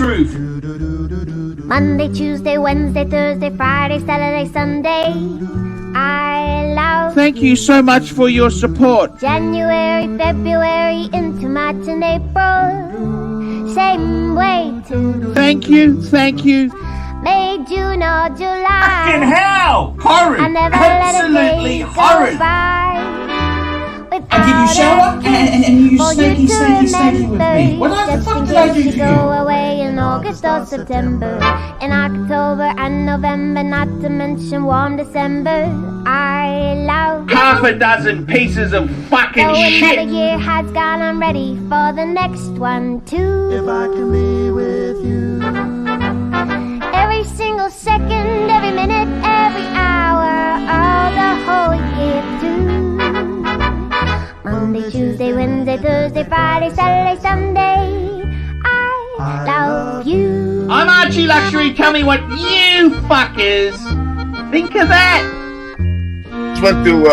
truth. Monday, Tuesday, Wednesday, Thursday, Friday, Saturday, Sunday. I love Thank you so much for your support. January, February, into March and April. Same way too. Thank you, thank you. May, June or July. Fucking hell! Horrid! I never Absolutely let a day horrid! go by I give you shower and you for snaky, you to snaky, snaky with remember, me. What the just fuck in did I case do you to go you? away in August or September, in October and November, not to mention warm December. I love Half a dozen pieces of fucking though another shit. year has gone, I'm ready for the next one too. If I can be with you. Every single second, every minute, every hour, all the whole year through. Monday, Tuesday, Wednesday, Thursday, Friday, Saturday, Sunday. I love you. I'm ArchieLuxury. Tell me what you fuckers think of that. Just want to,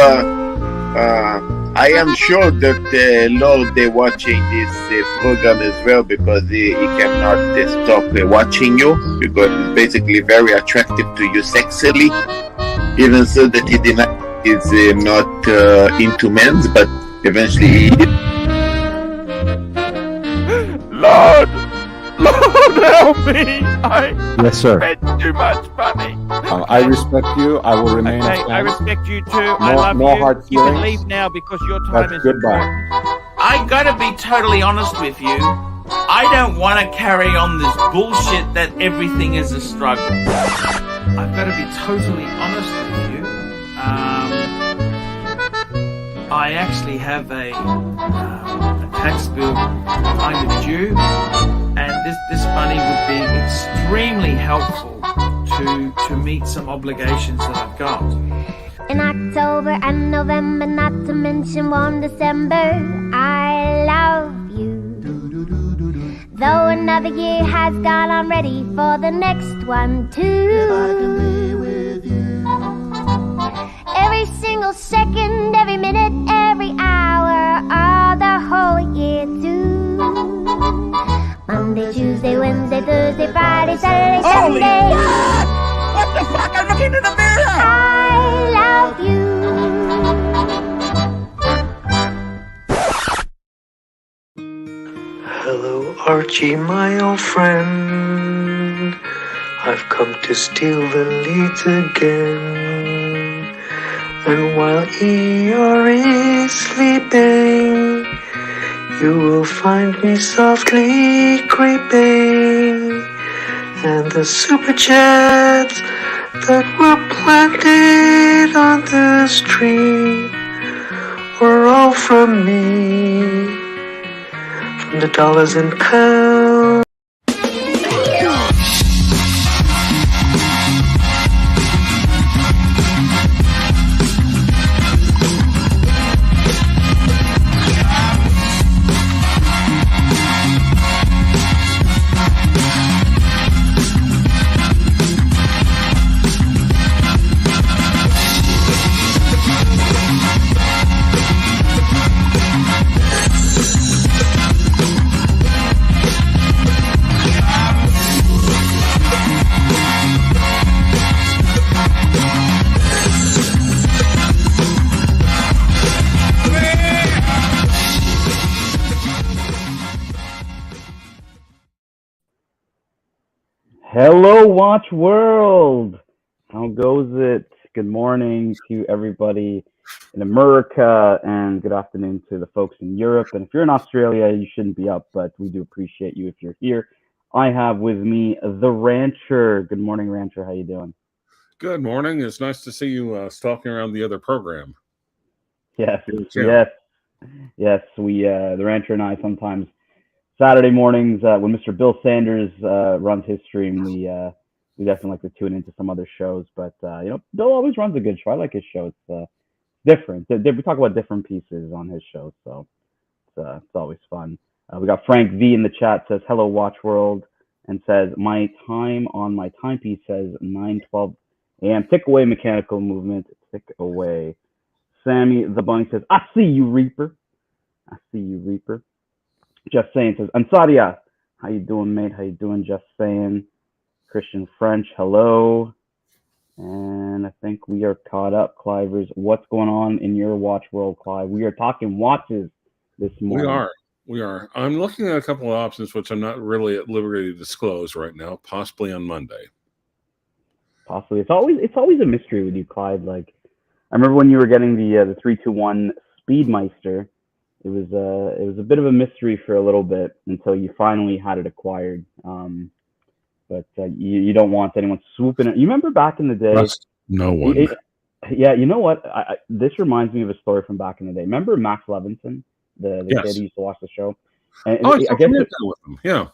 I am sure that Lord they're watching this program as well because he cannot stop watching you because it's basically very attractive to you sexually, even so that he is not into men's, but eventually he is. Lord help me. Yes, sir. spent too much money. I respect you. I will remain. Okay, I respect you too. I love no you. hard You can feelings. leave now because your time That's is goodbye. important. I gotta be totally honest with you. I don't want to carry on this bullshit that everything is a struggle. I've got to be totally honest with you. I actually have a tax bill kind of due, and this money would be extremely helpful to meet some obligations that I've got. In October and November, not to mention warm December, I love you. Though another year has gone, I'm ready for the next one too. Every single second, every minute, every hour, all the whole year too. Monday, Tuesday, Wednesday, Thursday, Friday, Saturday, Holy Sunday. What the fuck? I'm looking in the mirror. I love you. Hello, Archie, my old friend. I've come to steal the leads again. And while Eeyore is sleeping, you will find me softly creeping. And the super chats that were planted on the street were all from me. From the dollars and pounds. Hello, Watch World. How goes it? Good morning to everybody in America, and good afternoon to the folks in Europe. And if you're in Australia, you shouldn't be up, but we do appreciate you if you're here. I have with me the Rancher. Good morning, Rancher. How you doing? Good morning. It's nice to see you stalking around the other program. Yes, yes. We, the Rancher and I, sometimes Saturday mornings when Mr. Bill Sanders runs his stream, we definitely like to tune into some other shows. But you know, Bill always runs a good show. I like his show. It's different. We talk about different pieces on his show, so it's always fun. We got Frank V in the chat, says hello Watch World, and says my time on my timepiece says 9:12 a.m. Tick away, mechanical movement. Tick away. Sammy the Bunny says, I see you, Reaper. I see you, Reaper. Just saying, says Ansaria, How you doing, mate? How you doing? Just saying. Christian French, hello. And I think we are caught up, Clivers. What's going on in your watch world, Clive? We are talking watches this morning. We are. I'm looking at a couple of options, which I'm not really at liberty to disclose right now, possibly on Monday. Possibly. It's always a mystery with you, Clive. Like, I remember when you were getting the 321 Speedmeister. It was a bit of a mystery for a little bit until you finally had it acquired. But you don't want anyone swooping it. You remember back in the day? No one. Yeah, you know what? This reminds me of a story from back in the day. Remember Max Levinson, the Yes. kid who used to watch the show? And I guess with him. Yeah.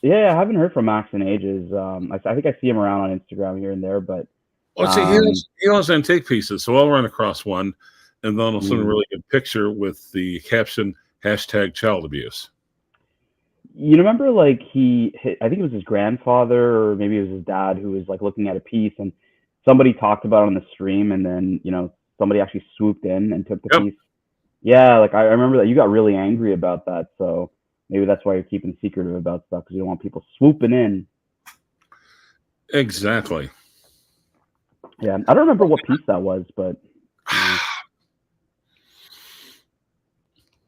Yeah, I haven't heard from Max in ages. I think I see him around on Instagram here and there, but Well, see, he has antique pieces, so I'll run across one, and then I'll send a really good picture with the caption #child abuse. you remember, like, I think it was his grandfather or maybe it was his dad who was like looking at a piece, and somebody talked about it on the stream, and then somebody actually swooped in and took the piece. Yeah, like I remember that you got really angry about that, so maybe that's why you're keeping secretive about stuff, because you don't want people swooping in. Exactly. Yeah, I don't remember what piece that was, but.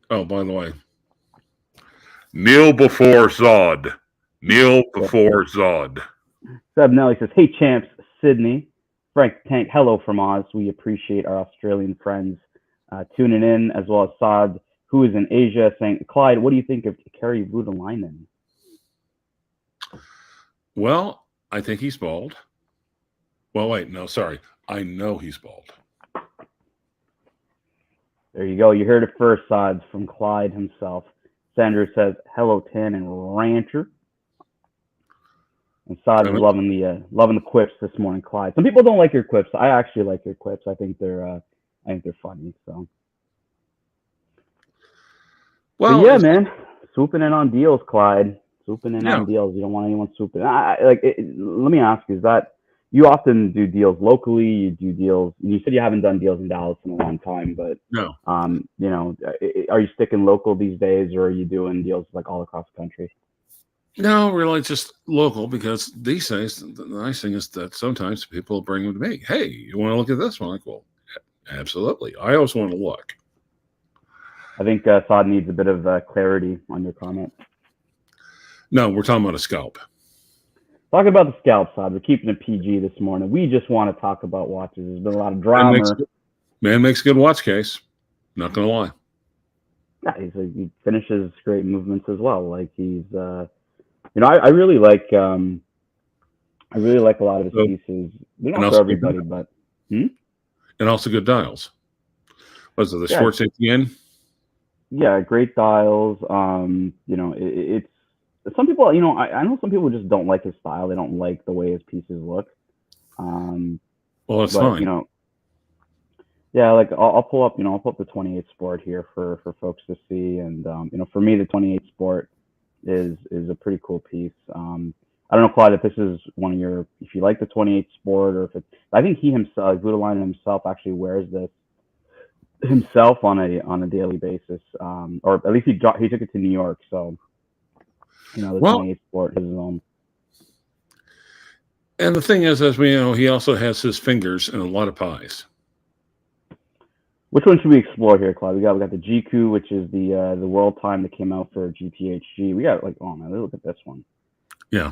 Oh, by the way, kneel before Zod. Kneel before Zod. Seb Nelly says, "Hey champs, Sydney, Frank Tank, hello from Oz. We appreciate our Australian friends tuning in, as well as Saad, who is in Asia, saying, Clyde, what do you think of Kerry Voutilainen?" Well, I think he's bald. Well, wait, no, sorry. I know he's bald. There you go. You heard it first, Saad, from Clyde himself. Sandra says, "Hello, Tan and Rancher." And Saad is loving the quips this morning, Clyde. Some people don't like your quips. I actually like your quips. I think they're funny. So. Well, but yeah, man, swooping in on deals, Clyde. Swooping in on deals. You don't want anyone swooping. Let me ask you: is that you often do deals locally? You do deals. You said you haven't done deals in Dallas in a long time, but no. Are you sticking local these days, or are you doing deals like all across the country? No, really, just local, because these days the nice thing is that sometimes people bring them to me. Hey, you want to look at this one? I'm like, well, absolutely. I always want to look. I think Saad needs a bit of clarity on your comment. No, we're talking about a scalp. Talking about the scalp, Saad. We're keeping it PG this morning. We just want to talk about watches. There's been a lot of drama. Man makes a good watch case. Not going to lie. Yeah, he finishes great movements as well. Like he's, I really like a lot of his pieces. They're not for everybody, but. And also good dials. Was it the Schwartz ATN? Yeah, great dials. It's some people. I know some people just don't like his style. They don't like the way his pieces look. Well, that's fine. Yeah, like I'll pull up the 28 Sport here for folks to see, and for me the 28 Sport is a pretty cool piece. I don't know, Claude, if this is one of your, if you like the 28 Sport, or if it's, I think he himself, Voutilainen himself, actually wears this himself on a daily basis, or at least he took it to New York, so the 28 Sport is his own. And the thing is, as we know, he also has his fingers in a lot of pies. Which one should we explore here, Claude? We got the GQ, which is the world time that came out for GTHG. We got oh man, look at this one. Yeah.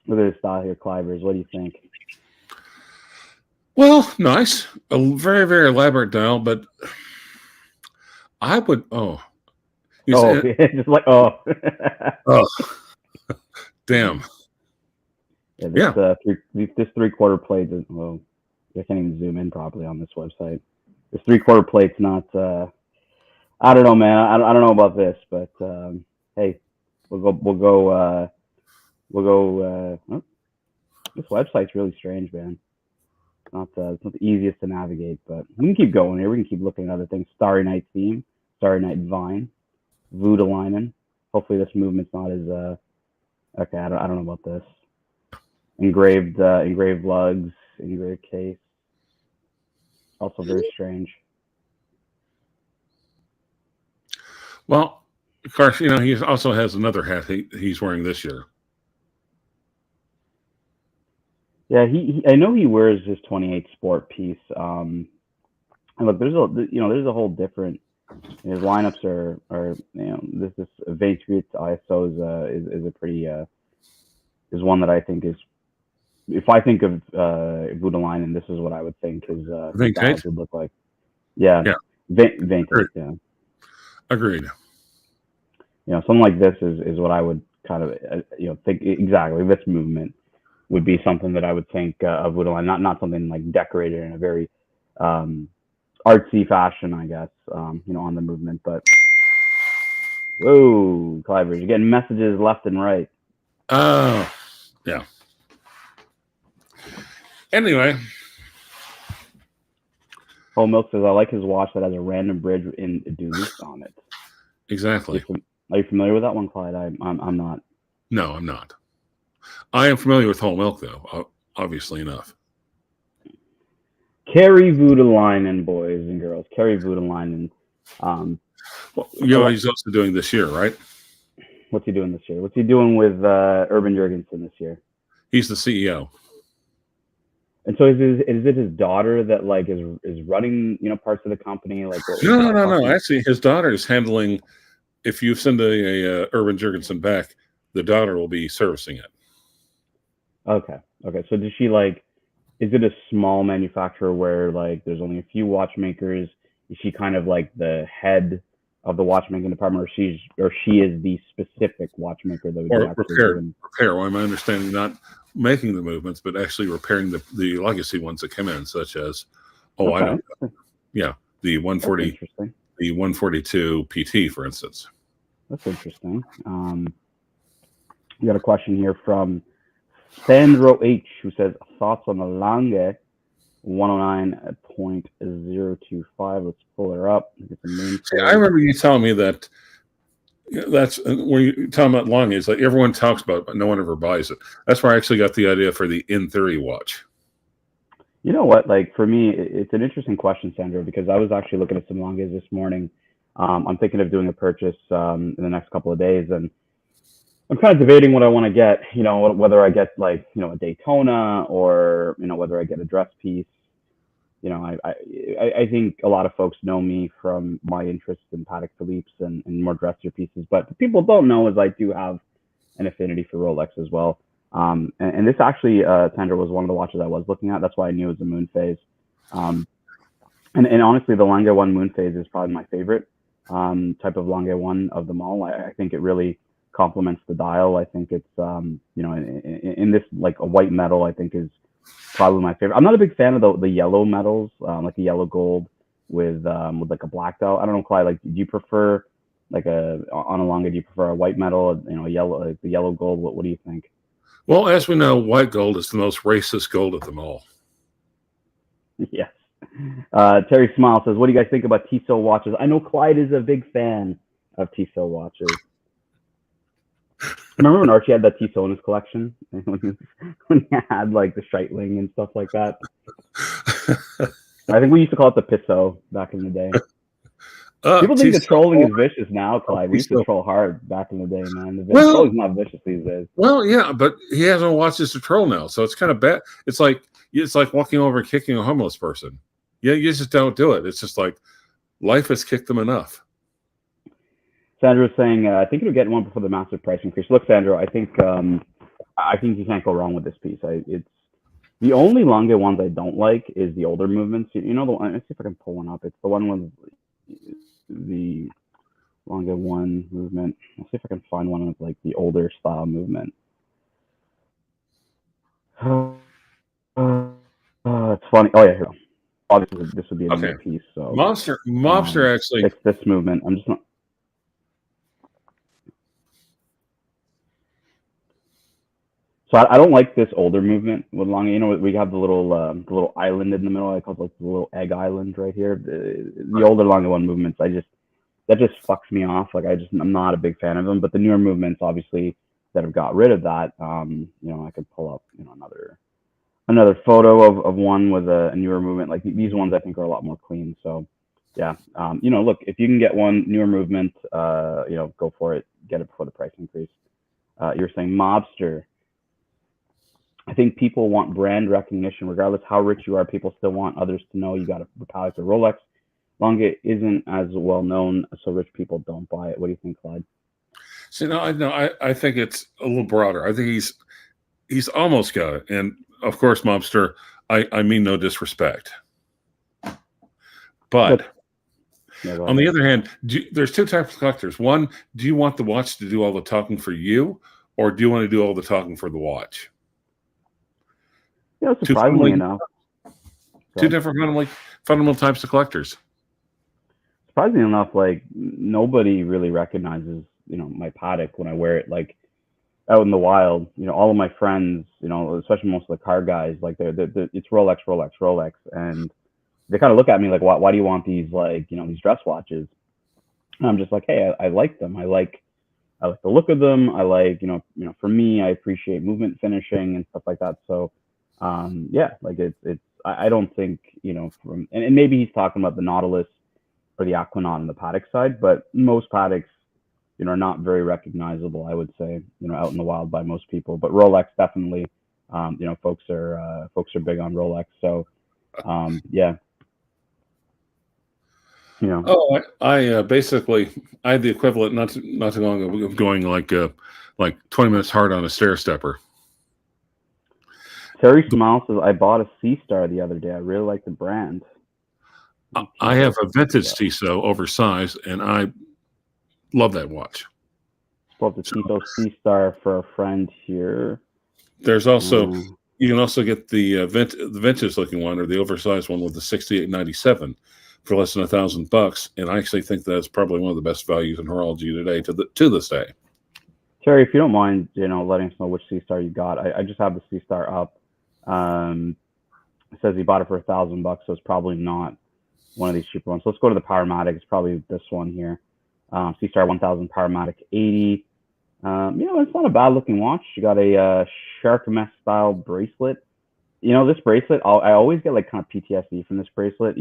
Look at this style here, Clivers. What do you think? Well, nice. A very, very elaborate dial, but I would just like oh damn. Yeah, this 3/4 plate is, well, I can't even zoom in properly on this website. This 3/4 plate's not. I don't know, man. I don't know about this, but hey, we'll go. This website's really strange, man. It's not the easiest to navigate, but we can keep going here. We can keep looking at other things. Starry Night theme, Starry Night Vine, Voutilainen. Hopefully, this movement's not as. Okay, I don't know about this. Engraved lugs, engraved case. Also very strange. Well, Of course, you know, he also has another hat he's wearing this year. Yeah, I know he wears his 28 sport piece. And look, there's a whole different. His lineups are this 28 ISO is a pretty is one that I think is, if I think of Voudelaine, and this is what I would think his styles would look like. Yeah. Vintage. Yeah. Agreed. You know, something like this is what I would kind of think exactly. This movement would be something that I would think of Voudelaine, not something like decorated in a very artsy fashion, I guess. On the movement, but whoa, Cliver, you're getting messages left and right. Oh, yeah. Anyway. Oh, Milk says, I like his watch that has a random bridge in Duluth on it. Exactly. Are you familiar with that one, Clyde? I'm not. No, I'm not. I am familiar with Whole Milk, though, obviously enough. Kerry Voudelaine, boys and girls. Kerry Voudelaine. He's also doing this year, right? What's he doing this year? What's he doing with Urban Jurgensen this year? He's the CEO. And so is it his daughter that like is running parts of the company? Like no. Actually, his daughter is handling. If you send a Urban Jurgensen back, the daughter will be servicing it. Okay. So does she like? Is it a small manufacturer where like there's only a few watchmakers? Is she kind of like the head of the watchmaking department, or she is the specific watchmaker that would repair? Well, my understanding, not making the movements, but actually repairing the legacy ones that come in, such as I don't know. Yeah, the 140, the 142 PT, for instance. That's interesting. We got a question here from Sandro H, who says thoughts on the Lange 109.025. Let's pull her up. I remember you telling me that. That's when you're talking about Lange. It's like everyone talks about it, but no one ever buys it. That's where I actually got the idea for the In Theory watch. You know what? Like for me, it's an interesting question, Sandro, because I was actually looking at some Langes this morning. I'm thinking of doing a purchase in the next couple of days, and I'm kind of debating what I want to get. Whether I get like a Daytona or whether I get a dress piece. I think a lot of folks know me from my interest in Patek Philippe's and more dressier pieces, but what people don't know is I do have an affinity for Rolex as well. And this actually, Sandra, was one of the watches I was looking at. That's why I knew it was a moon phase. And honestly, the Lange 1 moon phase is probably my favorite type of Lange 1 of them all. I think it really complements the dial. I think it's, in this, like a white metal, I think is probably my favorite. I'm not a big fan of the yellow metals, like the yellow gold with like a black dial. I don't know, Clyde. Like, do you prefer on a Lange? Do you prefer a white metal? A yellow, like the yellow gold. What do you think? Well, as we know, white gold is the most racist gold of them all. Yes. Terry Smile says, "What do you guys think about Tissot watches?" I know Clyde is a big fan of Tissot watches. Remember when Archie had that Tissot in his collection? When he had like the Streitling and stuff like that? I think we used to call it the Pissot back in the day. People think the trolling is vicious now, Clyde. We used to troll hard back in the day, man. The trolling's not vicious these days. Well, yeah, but he hasn't watched this to troll now, so it's kind of bad. It's like walking over and kicking a homeless person. Yeah, you just don't do it. It's just like life has kicked them enough. Sandra's saying, I think it'll get one before the massive price increase. Look, Sandra, I think you can't go wrong with this piece. It's the only Lange ones I don't like is the older movements. The one. Let's see if I can pull one up. It's the one with the Lange 1 movement. Let's see if I can find one with like the older style movement. It's funny. Oh yeah, here. Obviously, this would be a new piece. So Mobster actually. It's this movement. I'm just not. So I don't like this older movement with Lange. We have the little island in the middle. I call it like the little egg island right here. The older Lange 1 movements, that just fucks me off. Like I'm not a big fan of them. But the newer movements, obviously, that have got rid of that. I could pull up another photo of one with a newer movement. Like these ones, I think are a lot more clean. So Yeah. Look, if you can get one newer movement, go for it. Get it before the price increase. You're saying mobster. I think people want brand recognition, regardless how rich you are. People still want others to know you got a Patek or Rolex. Long it isn't as well known, so rich people don't buy it. What do you think, Clyde? See, I think it's a little broader. I think he's almost got it. And of course, mobster, I mean no disrespect. But on the other hand, there's two types of collectors. One, do you want the watch to do all the talking for you, or do you want to do all the talking for the watch? Surprisingly enough. Two different fundamental types of collectors. Surprisingly enough, like nobody really recognizes, my Patek when I wear it, like out in the wild. All of my friends, especially most of the car guys, like it's Rolex, Rolex, Rolex, and they kind of look at me like, why do you want these, like, these dress watches? And I'm just like, hey, I like them. I like the look of them. I like, for me, I appreciate movement finishing and stuff like that. So, like I don't think, and maybe he's talking about the Nautilus or the Aquanaut on the Patek side, but most Pateks, are not very recognizable, I would say, out in the wild by most people. But Rolex definitely, folks are big on Rolex. So, yeah. Oh, I basically I had the equivalent not too long ago of going like 20 minutes hard on a stair stepper. Terry Smile says, I bought a Sea Star the other day. I really like the brand. I have a vintage Tissot oversized, and I love that watch. Bought the Tissot Sea Star for a friend here. There's also you can also get the vintage looking one, or the oversized one with the 6897 for less than $1,000, and I actually think that's probably one of the best values in horology today to this day. Terry, if you don't mind, letting us know which Sea Star you got. I just have the Sea Star up. It says he bought it for $1,000, so it's probably not one of these cheaper ones. So let's go to the Powermatic. It's probably this one here. Sea Star 1000 Powermatic 80. It's not a bad looking watch. You got a shark mesh style bracelet. This bracelet, I always get like kind of PTSD from this bracelet.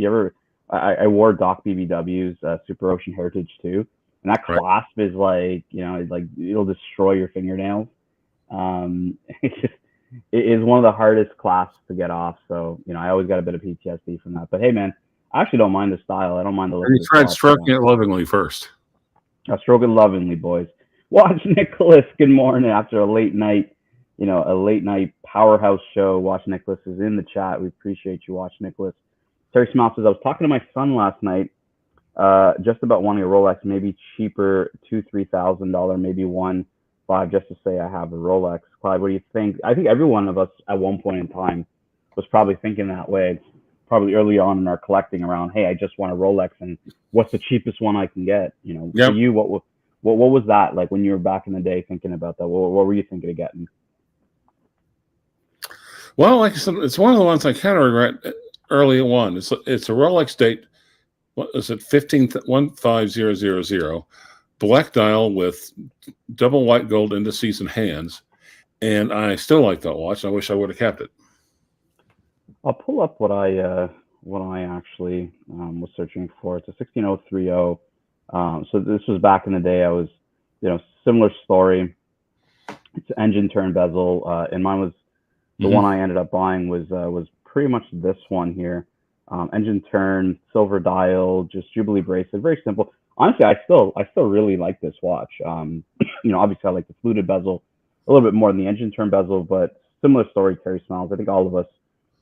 I wore Doc BBW's Super Ocean Heritage too, and that clasp is like, it'll destroy your fingernails. It is one of the hardest clasps to get off. So, I always got a bit of PTSD from that. But hey, man, I actually don't mind the style. I don't mind the look. You tried stroking it lovingly first. I'll stroke it lovingly, boys. Watch Nicholas. Good morning after a late night, a late night powerhouse show. Watch Nicholas is in the chat. We appreciate you, Watch Nicholas. Terry Smile says, I was talking to my son last night just about wanting a Rolex, maybe cheaper, $2,000-$3,000, maybe $1,500, just to say I have a Rolex. Clyde, what do you think? I think every one of us at one point in time was probably thinking that way. Probably early on in our collecting around, hey, I just want a Rolex, and what's the cheapest one I can get? For you, what was that like when you were back in the day thinking about that? What were you thinking of getting? Well, like I said, it's one of the ones I kind of regret early on. It's a Rolex date. What is it? 15000, black dial with double white gold indices and hands, and I still like that watch. I wish I would have kept it. I'll pull up what I actually was searching for. It's a 16030. So this was back in the day. I was, similar story. It's engine turn bezel, and mine was the one I ended up buying was pretty much this one here. Engine turn, silver dial, just Jubilee bracelet, very simple. Honestly, I still really like this watch. Obviously I like the fluted bezel a little bit more than the engine turn bezel, but similar story, Terry Smiles. I think all of us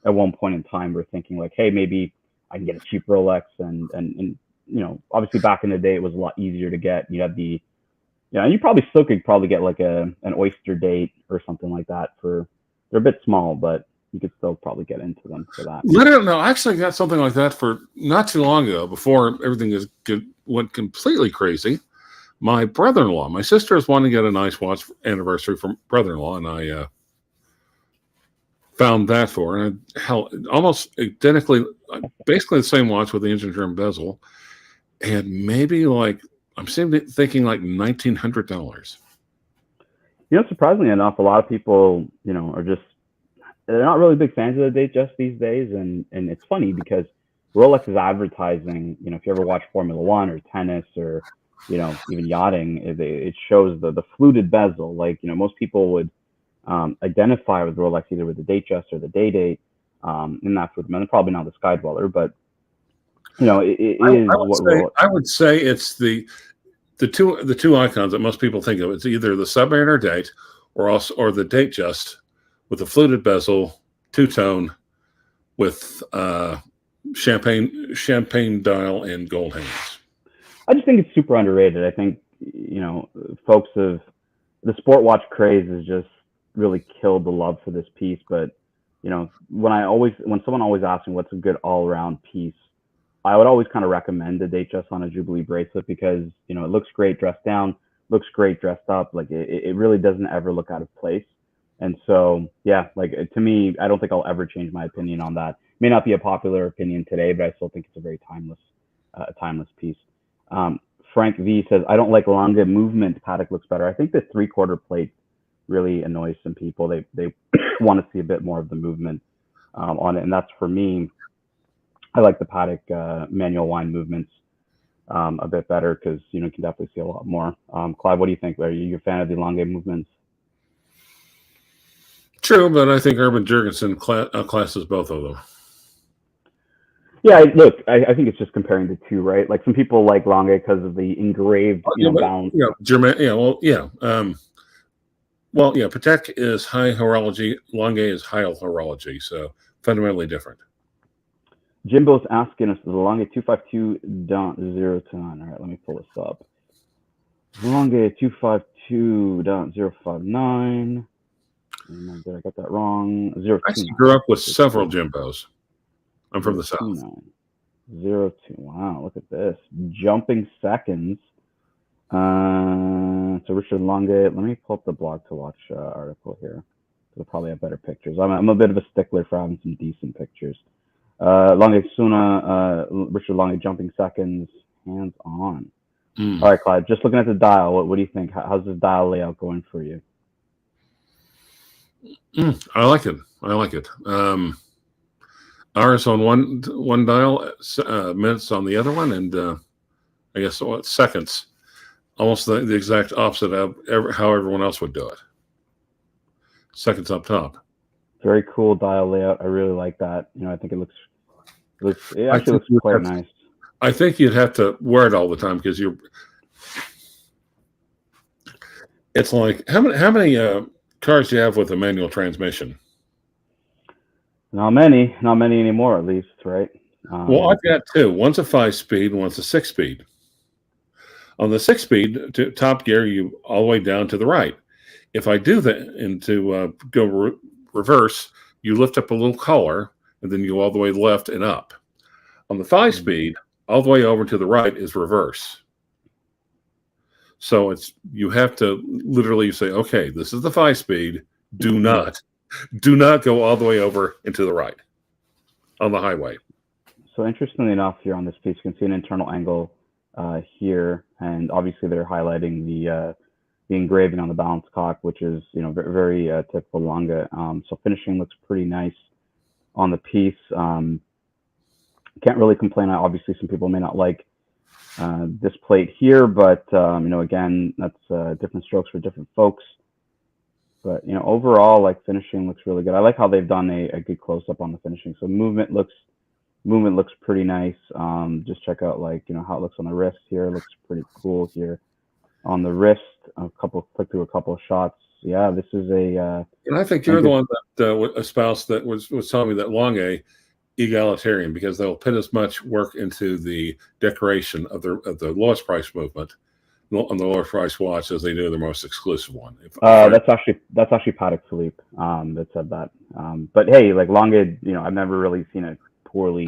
at one point in time were thinking like, hey, maybe I can get a cheap Rolex, and obviously back in the day it was a lot easier to get. You had the, you probably still could get like an Oyster date or something like that they're a bit small, but you could still probably get into them for that. I don't know. I actually got something like that for not too long ago, before everything went completely crazy. My brother-in-law, my sister was wanting to get a nice watch anniversary from brother-in-law, and I found that for her. And almost identically, basically the same watch with the engine turn bezel, and maybe like I'm thinking like $1,900. Surprisingly enough, a lot of people, they're not really big fans of the date just these days, and it's funny because Rolex is advertising, if you ever watch Formula One or tennis or, even yachting, it shows the fluted bezel. Like, most people would identify with Rolex either with the Datejust or the Day-Date in that fluted bezel. Probably not the Sky Dweller, but, it is what Rolex. I would say it's the two icons that most people think of. It's either the Submariner date or the Datejust with the fluted bezel, two-tone with champagne dial and gold hands. I just think it's super underrated. I think, folks of the sport watch craze has just really killed the love for this piece. But, when someone always asks me what's a good all around piece, I would always kind of recommend the Datejust on a Jubilee bracelet because, it looks great dressed down, looks great dressed up. Like it really doesn't ever look out of place. And so, yeah, like to me, I don't think I'll ever change my opinion on that. May not be a popular opinion today, but I still think it's a very timeless piece. Frank V says, I don't like longer movement. Patek looks better. I think the 3/4 plate really annoys some people. They want to see a bit more of the movement on it. And that's for me. I like the Patek manual wind movements a bit better because, you can definitely see a lot more. Clive, what do you think? Are you a fan of the elongate movements? True, but I think Urban Jurgensen classes both of them. Yeah, look, I think it's just comparing the two, right? Like some people like Lange because of the engraved, balance. Patek is high horology, Lange is high horology, so fundamentally different. Jimbo's asking us the Lange 252.029. All right, let me pull this up. Lange 252.059. Did I get that wrong? I actually grew up with several Jimbos. I'm from the South. 02. Wow, look at this. Jumping seconds. So Richard Lange, let me pull up the blog to watch article here. They'll probably have better pictures. I'm a bit of a stickler for having some decent pictures. Lange Suna, Richard Lange jumping seconds, hands on. All right, Clyde, just looking at the dial, what do you think? How's this dial layout going for you? I like it. Hours on one dial, minutes on the other one, and I guess seconds. Almost the exact opposite of how everyone else would do it. Seconds up top. Very cool dial layout. I really like that. I think it looks quite nice. I think you'd have to wear it all the time because it's like how many cars do you have with a manual transmission? Not many anymore, at least, right? Well, I've got two. One's a 5-speed, and one's a 6-speed. On the 6-speed, to top gear, you all the way down to the right. If I do that and to go reverse, you lift up a little collar, and then you go all the way left and up. On the 5-speed, all the way over to the right is reverse. So you have to literally say, okay, this is the 5-speed. Do not go all the way over into the right on the highway. So interestingly enough, here on this piece, you can see an internal angle here, and obviously they're highlighting the engraving on the balance cock, which is very typical Lange. So finishing looks pretty nice on the piece. Can't really complain. Obviously, some people may not like this plate here, but again, that's different strokes for different folks. But overall, like finishing looks really good. I like how they've done a good close up on the finishing. So movement looks pretty nice. Just check out how it looks on the wrist here. It looks pretty cool here on the wrist. Click through a couple of shots. Yeah, this is a. And I think you're the one that espoused that was telling me that Lange egalitarian because they'll put as much work into the decoration of the lowest price movement on the lower price watch as they do the most exclusive one. That's actually Patek Philippe that said that. But hey, like Lange, I've never really seen it poorly.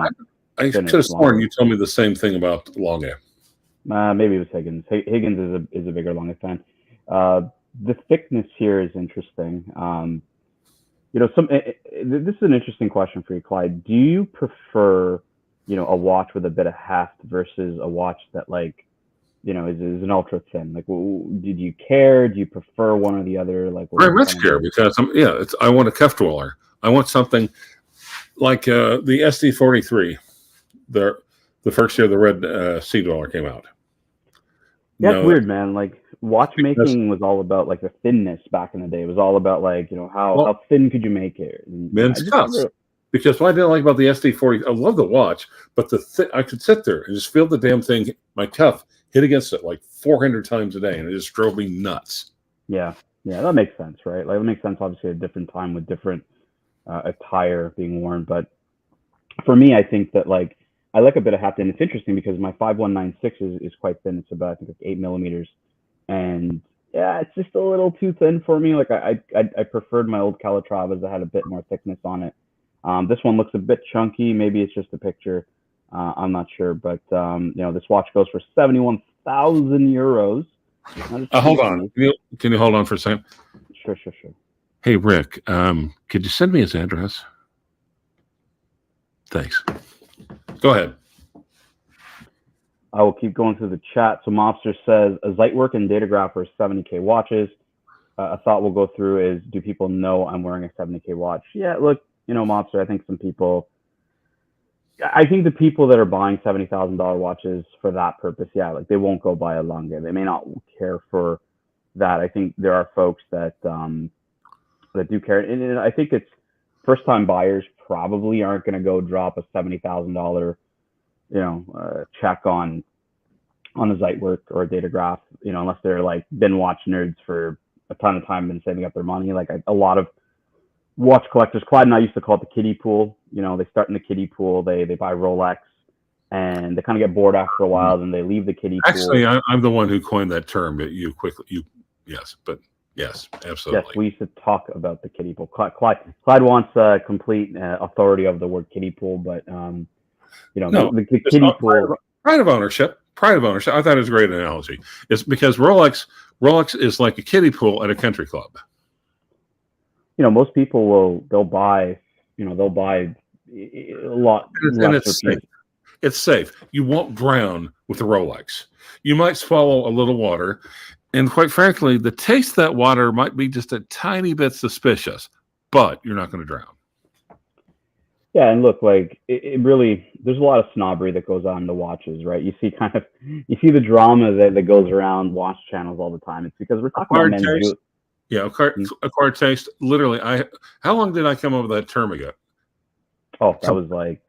I could have sworn you told me the same thing about Lange. Maybe it was Higgins. Higgins is a bigger Lange fan. The thickness here is interesting. This is an interesting question for you, Clyde. Do you prefer, a watch with a bit of heft versus a watch that is an ultra thin? Like, did you care? Do you prefer one or the other? Like, very much care because I want a cuff dweller. I want something like the SD43 the first year the red Sea Dweller came out. Yeah, it's weird, man. Like watchmaking was all about like the thinness back in the day. It was all about like, you know, how thin could you make it? And men's cuffs. Because what I didn't like about the SD40, I love the watch, but I could sit there and just feel the damn thing, my cuff hit against it like 400 times a day, and it just drove me nuts. Yeah, that makes sense, right? Like it makes sense, obviously, at a different time with different attire being worn. But for me, I think that like I like a bit of heft, and it's interesting because my 5196 is quite thin. It's about, I think, like 8 millimeters, and yeah, it's just a little too thin for me. Like I preferred my old Calatravas that had a bit more thickness on it. This one looks a bit chunky. Maybe it's just a picture. I'm not sure, but you know, this watch goes for 71,000 euros. Hold on. Can you hold on for a second? Sure. Hey, Rick, could you send me his address? Thanks. Go ahead. I will keep going through the chat. So Mobster says a Zeitwerk and Datograph are 70K watches. A thought we'll go through is, do people know I'm wearing a 70K watch? Yeah, look, you know, Mobster, I think the people that are buying $70,000 watches for that purpose, yeah, like they won't go buy a Lange. They may not care for that. I think there are folks that that do care, and I think it's first-time buyers probably aren't going to go drop a $70,000, you know, check on a Zeitwerk or a Datograph, you know, unless they're like been watch nerds for a ton of time and saving up their money. Like a lot of watch collectors, Clyde and I used to call it the kiddie pool. You know, they start in the kiddie pool, they buy Rolex, and they kind of get bored after a while, then they leave the kiddie pool. Actually, I'm the one who coined that term, but yes, absolutely. Yes, we used to talk about the kiddie pool. Clyde wants complete authority of the word kiddie pool, but you know, the kiddie pool. Pride of ownership. I thought it was a great analogy. It's because Rolex is like a kiddie pool at a country club. You know, most people they'll buy a lot. And it's safe. It's safe. You won't drown with a Rolex. You might swallow a little water, and quite frankly, the taste of that water might be just a tiny bit suspicious, but you're not going to drown. Yeah, and look, like it really, there's a lot of snobbery that goes on in the watches, right? You see the drama that goes around watch channels all the time. It's because we're talking about men's. Yeah, acquired taste. Literally, how long did I come up with that term ago? Oh, that was like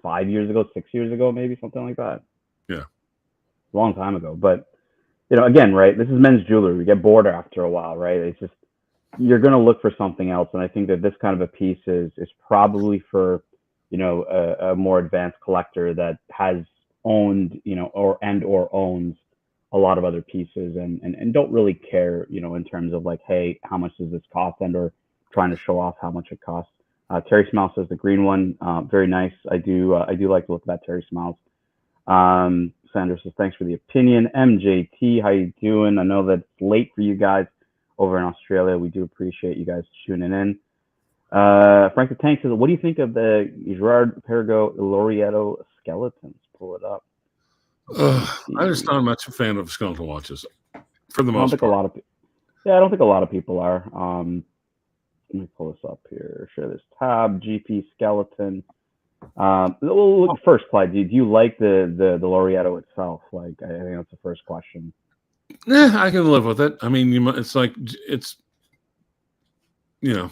5 years ago, 6 years ago, maybe something like that. Yeah, a long time ago. But you know, again, right? This is men's jewelry. We get bored after a while, right? It's just you're going to look for something else, and I think that this kind of a piece is probably for, you know, a more advanced collector that has owned, you know, or owns a lot of other pieces and don't really care, you know, in terms of like, hey, how much does this cost, and or trying to show off how much it costs. Terry Smiles says the green one, very nice. I do like to look at that, Terry Smiles. Sanders says thanks for the opinion. MJT, how you doing? I know that it's late for you guys over in Australia. We do appreciate you guys tuning in. Frank the Tank says, what do you think of the Gerard Perregaux Laureato skeletons? Pull it up. I'm just not much a fan of skeleton watches for the most part. I don't think a lot of people are. Let me pull this up here. Share this tab. GP skeleton. We'll look first, Clyde. Do you like the Laureato itself? Like, I think that's the first question. I can live with it. I mean, it's you know,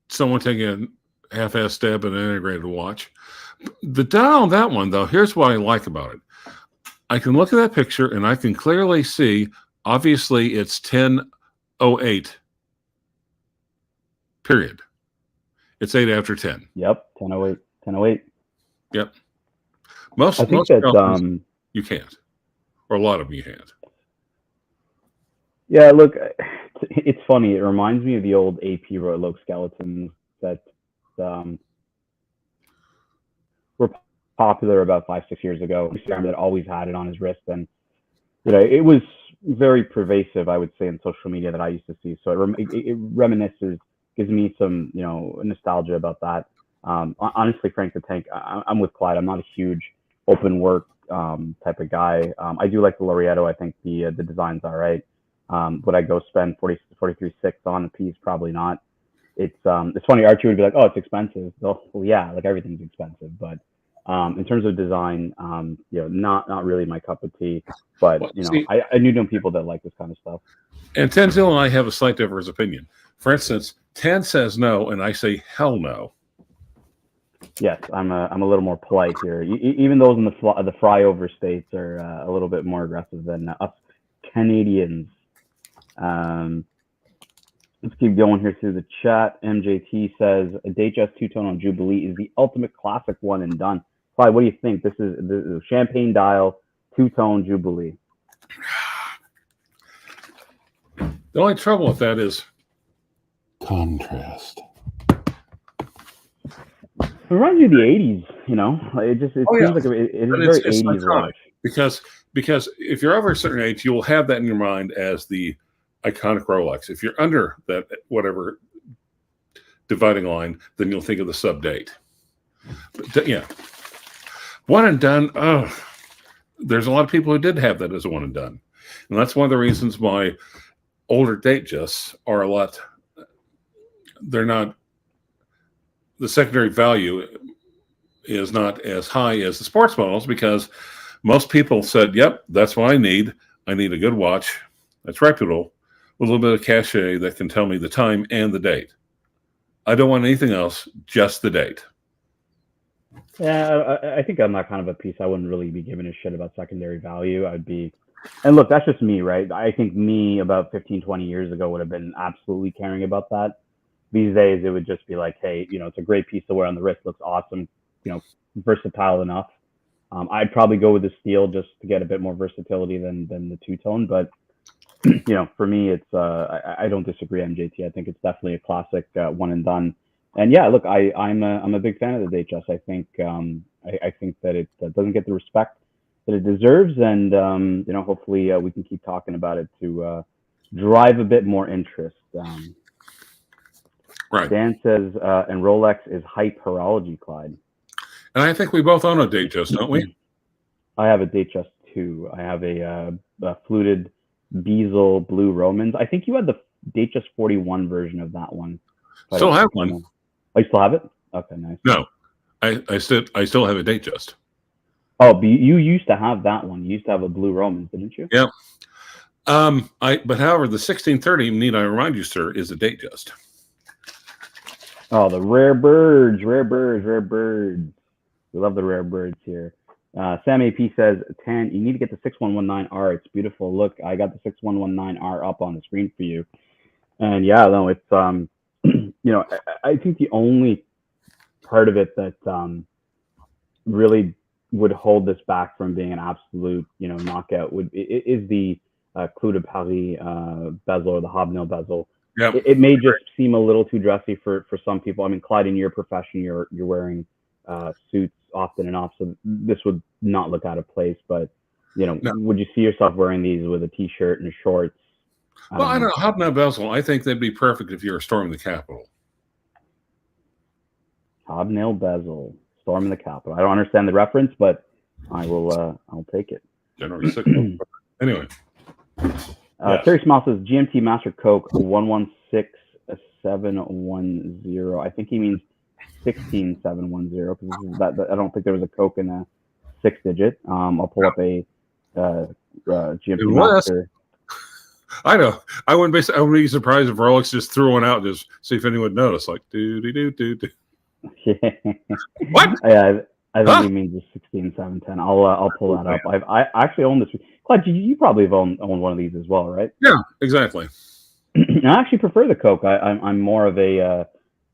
someone taking a half-ass stab at an integrated watch. The dial on that one, though, here's what I like about it. I can look at that picture and I can clearly see, obviously, it's 10:08. Period. It's 8 after 10. Yep, 10:08. 10:08. Yep. Most that you can't, or a lot of them you can't. Yeah, look, it's funny. It reminds me of the old AP Royal skeletons that were popular about 5-6 years ago. That always had it on his wrist, and you know, it was very pervasive, I would say, in social media that I used to see. So it reminisces, gives me some, you know, nostalgia about that. Honestly, Frank the Tank, I'm with Clyde. I'm not a huge open work type of guy. I do like the Laureato. I think the design's all right. Would I go spend 43.6 on a piece? Probably not. It's funny. Archie would be like, "Oh, it's expensive." Well, yeah, like everything's expensive, but In terms of design, not really my cup of tea. But Well, I do know people that like this kind of stuff. And Tenzil and I have a slight difference of opinion. For instance, Ten says no, and I say hell no. Yes, I'm a little more polite here. Even those in the flyover states are a little bit more aggressive than us Canadians. Let's keep going here through the chat. MJT says a Datejust two-tone on Jubilee is the ultimate classic one and done. Clyde, what do you think? This is the champagne dial two-tone Jubilee. The only trouble with that is contrast. It reminds me of the 80s, It seems like it is very 80s watch. Because if you're over a certain age, you'll have that in your mind as the iconic Rolex. If you're under that whatever dividing line, then you'll think of the sub date. But yeah, one and done. Oh, there's a lot of people who did have that as a one and done, and that's one of the reasons why older Datejusts are a lot. They're not. The secondary value is not as high as the sports models because most people said, "Yep, that's what I need. I need a good watch that's reputable with a little bit of cachet that can tell me the time and the date. I don't want anything else, just the date." Yeah, I think on that kind of a piece, I wouldn't really be giving a shit about secondary value. And look, that's just me, right? I think me about 15, 20 years ago would have been absolutely caring about that. These days, it would just be like, hey, it's a great piece to wear on the wrist, looks awesome, versatile enough. I'd probably go with the steel just to get a bit more versatility than the two-tone. But, for me, it's I don't disagree, MJT. I think it's definitely a classic one and done. And yeah, look, I'm a big fan of the Datejust. I think I think that it doesn't get the respect that it deserves, and hopefully we can keep talking about it to drive a bit more interest. Right. Dan says, and Rolex is hype horology, Clyde. And I think we both own a Datejust, don't we? I have a Datejust too. I have a fluted bezel blue Romans. I think you had the Datejust 41 version of that one. Still have one. Oh, you still have it? Okay, nice. No, I still have a Datejust. Oh, but you used to have that one. You used to have a blue Romans, didn't you? Yeah. But however, the 1630, need I remind you, sir, is a Datejust. Oh, the rare birds. We love the rare birds here. Sam AP says, Tan, you need to get the 6119R. It's beautiful. Look, I got the 6119R up on the screen for you. And yeah, no, it's I think the only part of it that really would hold this back from being an absolute, knockout is the Clou de Paris bezel or the hobnail bezel. Yep. It may just seem a little too dressy for some people. I mean, Clyde, in your profession, you're wearing suits often enough, so this would not look out of place. But no. Would you see yourself wearing these with a t-shirt and shorts? Well, I don't know. Hobnail bezel, I think they'd be perfect if you were storming the Capitol. Hobnail bezel, storming the Capitol. I don't understand the reference, but I'll take it. Generally sick. Anyway. Yes. Terry Small says GMT Master Coke 116710. I think he means 16710 because I don't think there was a Coke in a 6-digit. I'll pull up a GMT Master. I know. I wouldn't be surprised if Rolex just threw one out just see if anyone would notice. Like do. What? Yeah, I think he means the 16710. I'll pull that up. I actually own this. Clyde, you probably have owned one of these as well, right? Yeah, exactly. I actually prefer the Coke. I'm more of a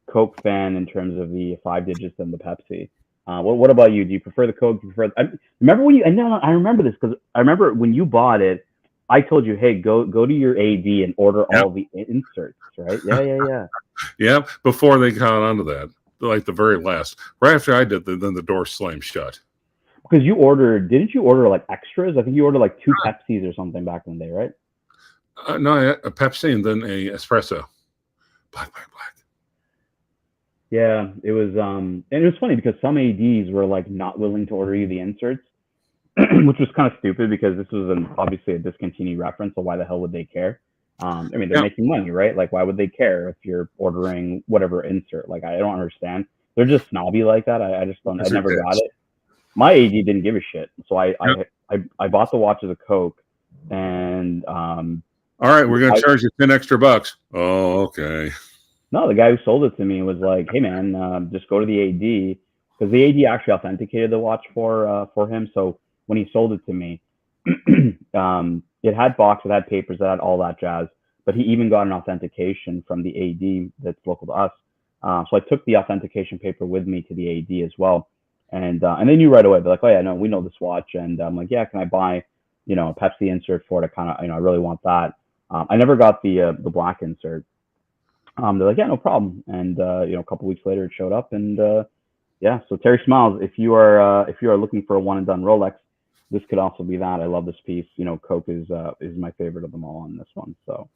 Coke fan in terms of the 5 digits than the Pepsi. What about you? Do you prefer the Coke? Do you prefer? Remember when you? And now I remember this because I remember when you bought it. I told you, hey, go to your AD and order all the inserts, right? Yeah. Yeah, before they got onto that, like the very last. Right after I did, then the door slammed shut. Because didn't you order like extras? I think you ordered like 2 Pepsis or something back in the day, right? No, a Pepsi and then a espresso. Black. Yeah, it was, and it was funny because some ADs were like not willing to order you the inserts, which was kind of stupid because this was obviously a discontinued reference. So why the hell would they care? I mean, they're making money, right? Like, why would they care if you're ordering whatever insert? Like, I don't understand. They're just snobby like that. I just don't. I never got it. my AD didn't give a shit. So I bought the watch as a Coke, and all right, we're gonna charge you $10 extra. Oh, okay. No, the guy who sold it to me was like, "Hey man, just go to the AD," because the AD actually authenticated the watch for him. So when he sold it to me, it had box, it had papers, it had all that jazz. But he even got an authentication from the AD that's local to us. So I took the authentication paper with me to the AD as well, and they knew right away. They're like, "Oh yeah, no, we know this watch," and I'm like, "Yeah, can I buy, a Pepsi insert for it? I kind of, I really want that." I never got the black insert. They're like, "Yeah, no problem." And a couple weeks later, it showed up, and yeah. So Terry Smiles, if you are looking for a one and done Rolex, this could also be that. I love this piece. Coke is my favorite of them all on this one. So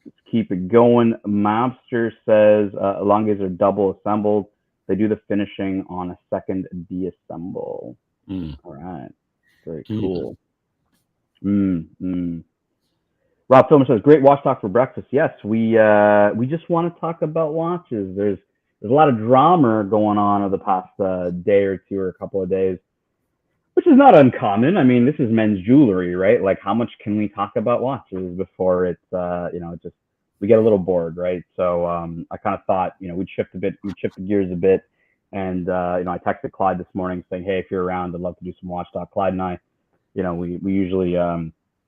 let's keep it going. Mobster says elongates are double assembled. They do the finishing on a second deassemble. All right, very cool. Rob Filmer says, "Great watch talk for breakfast." Yes, we just want to talk about watches. There's a lot of drama going on over the past day or two or a couple of days, which is not uncommon. I mean, this is men's jewelry, right? Like, how much can we talk about watches before it's just we get a little bored, right? So I kind of thought we'd shift the gears a bit, and I texted Clyde this morning saying, "Hey, if you're around, I'd love to do some watch talk." Clyde and I, we usually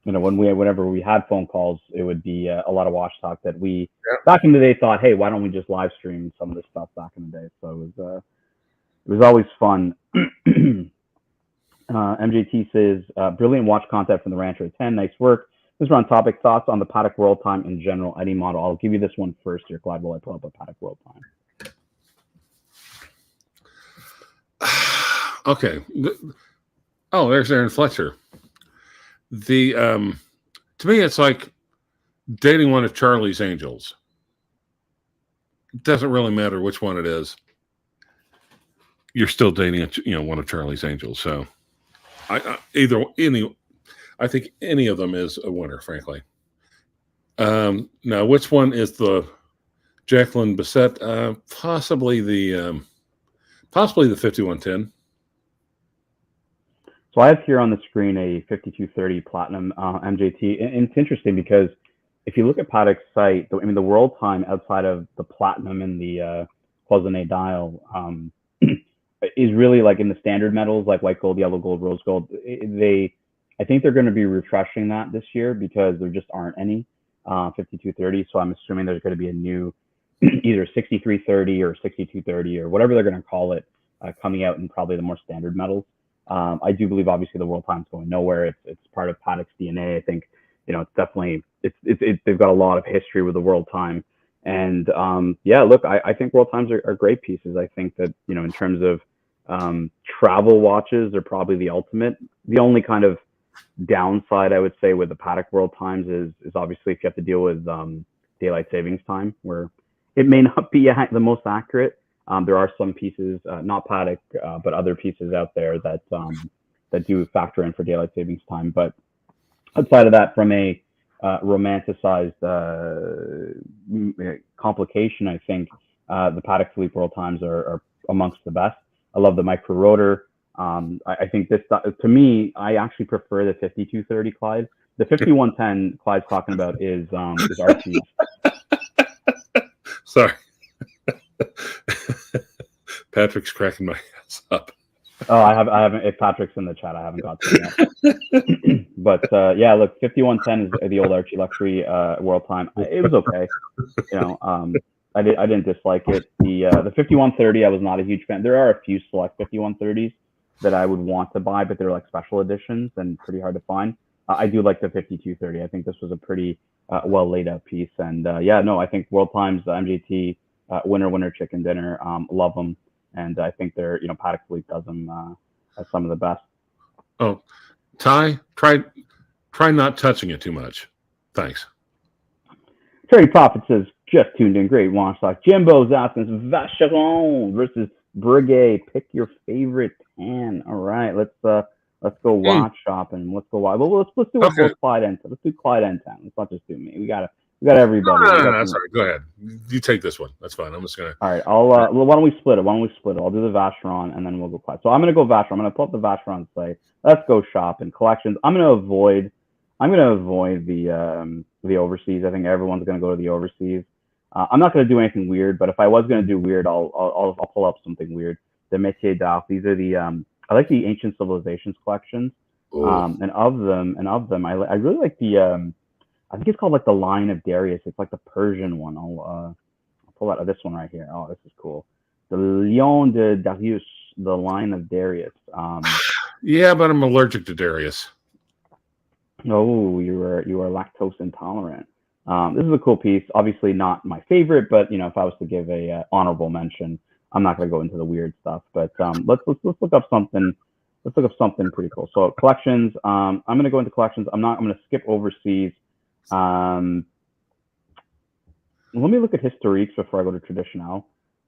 whenever we had phone calls, it would be a lot of watch talk that we back in the day thought, hey, why don't we just live stream some of this stuff back in the day? So it was always fun. MJT says, brilliant watch content from the Rancher at 10. Nice work. This is on topic. Thoughts on the Patek World Time in general, any model? I'll give you this one first here, Clyde, while I pull up a Patek World Time. Okay. Oh, there's Aaron Fletcher. To me, it's like dating one of Charlie's Angels. It doesn't really matter which one it is. You're still dating one of Charlie's Angels. So I think any of them is a winner, frankly. Now, which one is the Jacqueline Bisset? Possibly the 5110. So I have here on the screen a 5230 Platinum MJT, and it's interesting because if you look at Patek's site, the World Time outside of the Platinum and the cloisonné dial is really like in the standard metals, like white gold, yellow gold, rose gold. I think they're going to be refreshing that this year because there just aren't any 5230. So I'm assuming there's going to be a new either 6330 or 6230 or whatever they're going to call it coming out in probably the more standard metals. I do believe obviously the World Time's going nowhere. It's part of Patek's DNA. I think, it's definitely, they've got a lot of history with the World Time. And look, I think World Times are great pieces. I think that, in terms of travel watches, they're probably the ultimate. The only kind of downside I would say with the Patek World Times is obviously if you have to deal with daylight savings time, where it may not be the most accurate. There are some pieces, not Patek, but other pieces out there that do factor in for daylight savings time. But outside of that, from a romanticized complication, I think the Patek Philippe World Times are amongst the best. I love the micro rotor. I think this, to me, I actually prefer the 5230, Clyde. The 5110 Clyde's talking about is Archie's. Sorry. Patrick's cracking my ass up. Oh, I haven't. If Patrick's in the chat, I haven't got to it yet. But look, 5110 is the old ArchieLuxury World Time. It was okay. I didn't dislike it. The 5130, I was not a huge fan. There are a few select 5130s that I would want to buy, but they're like special editions and pretty hard to find. I do like the 5230. I think this was a pretty well laid out piece. And I think World Times, MJT, winner chicken dinner. Love them. And I think they're, Patek Philippe does them as some of the best. Oh, Ty, try not touching it too much. Thanks. Trading Prophet says, just tuned in. Great watch talk. Jimbo's asking, Vacheron versus Breguet. Pick your favorite tan. All right, let's go watch shopping. Let's go watch. Well, let's do both Clyde and let's do Clyde and tan. Let's not just do me. We gotta We got everybody. No, We got that's all right. Go ahead. You take this one. That's fine. I'm just gonna. All right. I'll. Well, why don't we split it? I'll do the Vacheron, and then we'll go class. So I'm gonna go Vacheron. I'm gonna pull up the Vacheron site. Let's go shop and collections. I'm gonna avoid the overseas. I think everyone's gonna go to the overseas. I'm not gonna do anything weird, but if I was gonna do weird, I'll pull up something weird. The Métier d'Art. These are the I like the Ancient Civilizations collections. And of them, I really like the I think it's called like the Line of Darius. It's like the Persian one. I'll pull out this one right here. Oh, this is cool. The Lion de Darius, the Line of Darius. Yeah, but I'm allergic to Darius. Oh, you are lactose intolerant. This is a cool piece. Obviously not my favorite, but you know, if I was to give a honorable mention, I'm not going to go into the weird stuff. But let's look up something. Let's look up something pretty cool. So collections. I'm going to go into collections. I'm going to skip overseas. Let me look at historiques before I go to traditional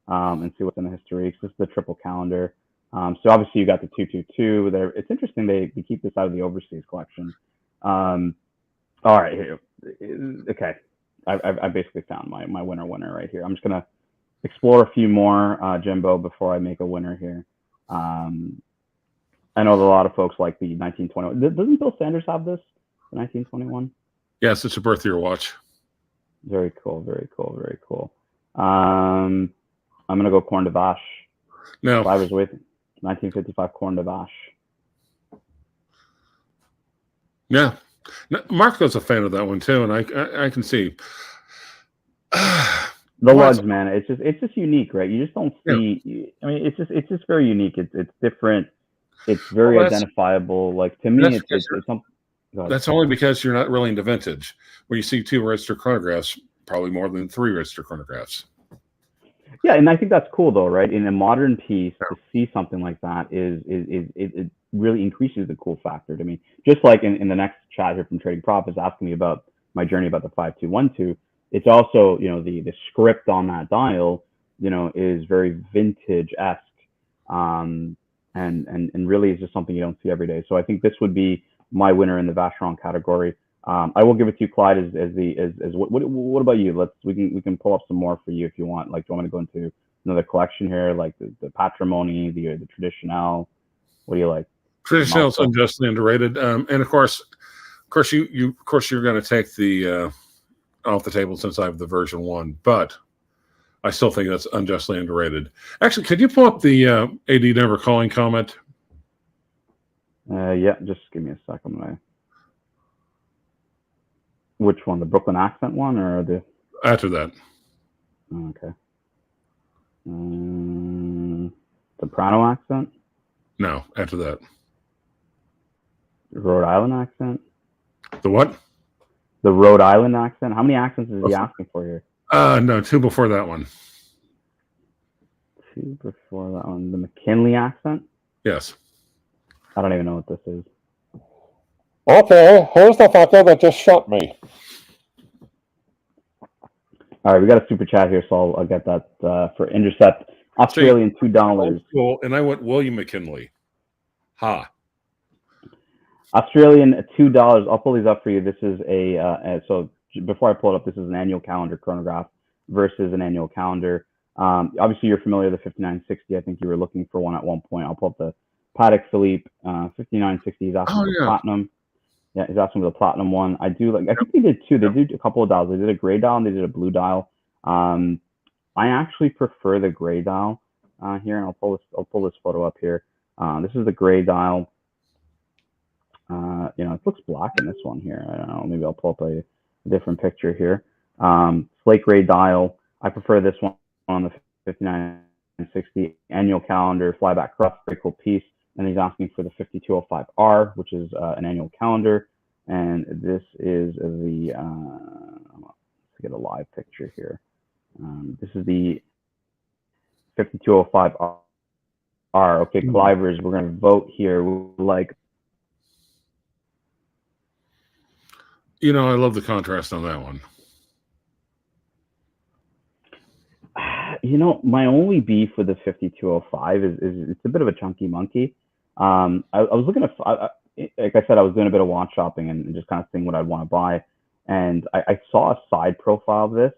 and see what's in the historiques. This is the triple calendar. So obviously you got the 222 there. It's interesting they keep this out of the overseas collection. All right, here. Okay, I basically found my winner right here. I'm just gonna explore a few more, Jimbo, before I make a winner here. I know that a lot of folks like the 1921. Doesn't Bill Sanders have this? The 1921. Yes, it's a birth year watch. Very cool. Very cool. Very cool. I'm gonna go Corne de Vache. No. 1955 Corne de Vache. Yeah, Marco's a fan of that one too, and I can see the lugs, man. It's just unique, right? You just don't see. Yeah. I mean, it's just very unique. It's different. It's very identifiable. Like to me, it's something. That's only because you're not really into vintage. Where you see 2 registered chronographs, probably more than 3 registered chronographs. Yeah, and I think that's cool though, right? In a modern piece, to see something like that it really increases the cool factor to me. Just like in the next chat here from Trading Profits asking me about my journey about the 5212, it's also, you know, the script on that dial, you know, is very vintage-esque, and really is just something you don't see every day. So I think this would be my winner in the Vacheron category. I will give it to you, Clyde, as what about you? We can pull up some more for you if you want. Like, do you want me to go into another collection here, like the Patrimony, the Traditional? What do you like? Traditional is unjustly underrated, and of course you're going to take the off the table since I have the version 1, but I still think that's unjustly underrated. Actually, could you pull up the AD Never Calling comment? Yeah, just give me a second. Which one? The Brooklyn accent one or the? After that. Okay. Soprano accent? No, after that. Rhode Island accent? The what? The Rhode Island accent? How many accents is he asking for here? No, 2 before that one. 2 before that one. The McKinley accent? Yes. I don't even know what this is. Okay, who's the fucker that just shot me? All right, we got a super chat here, so I'll get that for Intercept. Australian $2. Cool, and I went William McKinley. Ha. Australian $2. I'll pull these up for you. This is so before I pull it up, this is an annual calendar chronograph versus an annual calendar. Obviously, you're familiar with the 5960. I think you were looking for one at one point. I'll pull up the Patek Philippe 5960. He's asking for platinum. Yeah, he's asking for the platinum one. I think they did 2. They did a couple of dials. They did a gray dial and they did a blue dial. I actually prefer the gray dial here, and I'll pull this photo up here. This is the gray dial. You know, it looks black in this one here. I don't know. Maybe I'll pull up a different picture here. Slate gray dial. I prefer this one on the 5960 annual calendar flyback cross. Very cool piece. And he's asking for the 5205R, which is an annual calendar. And this is the, let's get a live picture here. This is the 5205R. Okay, Clivers, we're going to vote here. You know, I love the contrast on that one. You know, my only beef with the 5205 is it's a bit of a chunky monkey. I was looking at, like I said, I was doing a bit of watch shopping and just kind of seeing what I'd want to buy. And I saw a side profile of this,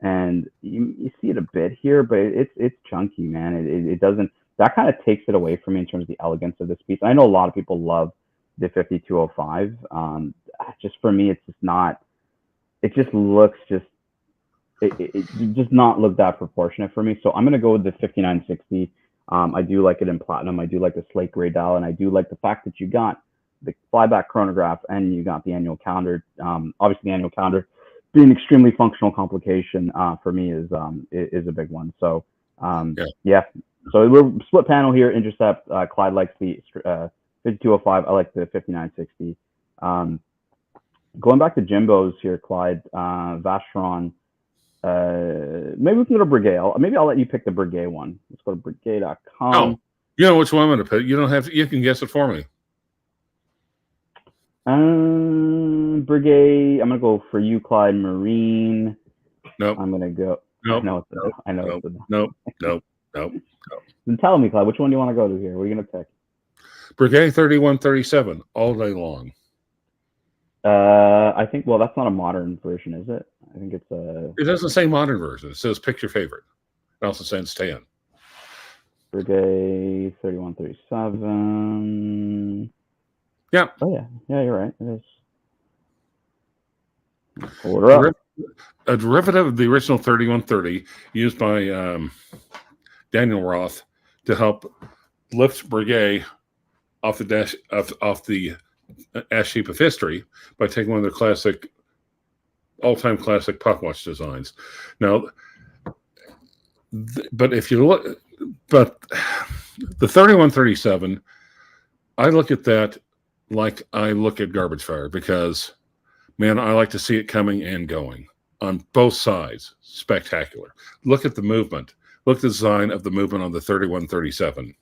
and you see it a bit here, but it's chunky, man. It doesn't, that kind of takes it away from me in terms of the elegance of this piece. And I know a lot of people love the 5205. Just for me, it's just not, it just looks it does not look that proportionate for me. So I'm going to go with the 5960. I do like it in platinum. I do like the slate gray dial, and I do like the fact that you got the flyback chronograph and you got the annual calendar. Obviously, the annual calendar being an extremely functional complication for me is a big one. So yeah. So we're split panel here. Intercept. Clyde likes the 5205. I like the 5960. Going back to Jimbo's here, Clyde. Vacheron. Maybe we can go to Breguet. Maybe I'll let you pick the Breguet one. Let's go to Breguet.com. Oh, you know which one I'm going to pick. You don't have to. You can guess it for me. Breguet. I'm going to go for you, Clyde. Marine. Nope. I'm going to go. Nope. No, I know. Nope. Then tell me, Clyde, which one do you want to go to here? What are you going to pick? Breguet 3137 all day long. I think, well, that's not a modern version, is it? I think it's a... It doesn't say modern version. It says pick your favorite. It also says 10. Breguet 3137. Yeah. Oh, yeah. Yeah, you're right. It is. Pull it up. A derivative of the original 3130 used by Daniel Roth to help lift Breguet off the dash off the ash heap of history by taking one of their classic, all-time classic puck watch designs. Now, but if you look, but the 3137, I look at that like I look at Garbage Fire because, man, I like to see it coming and going on both sides. Spectacular. Look at the movement. Look at the design of the movement on the 3137.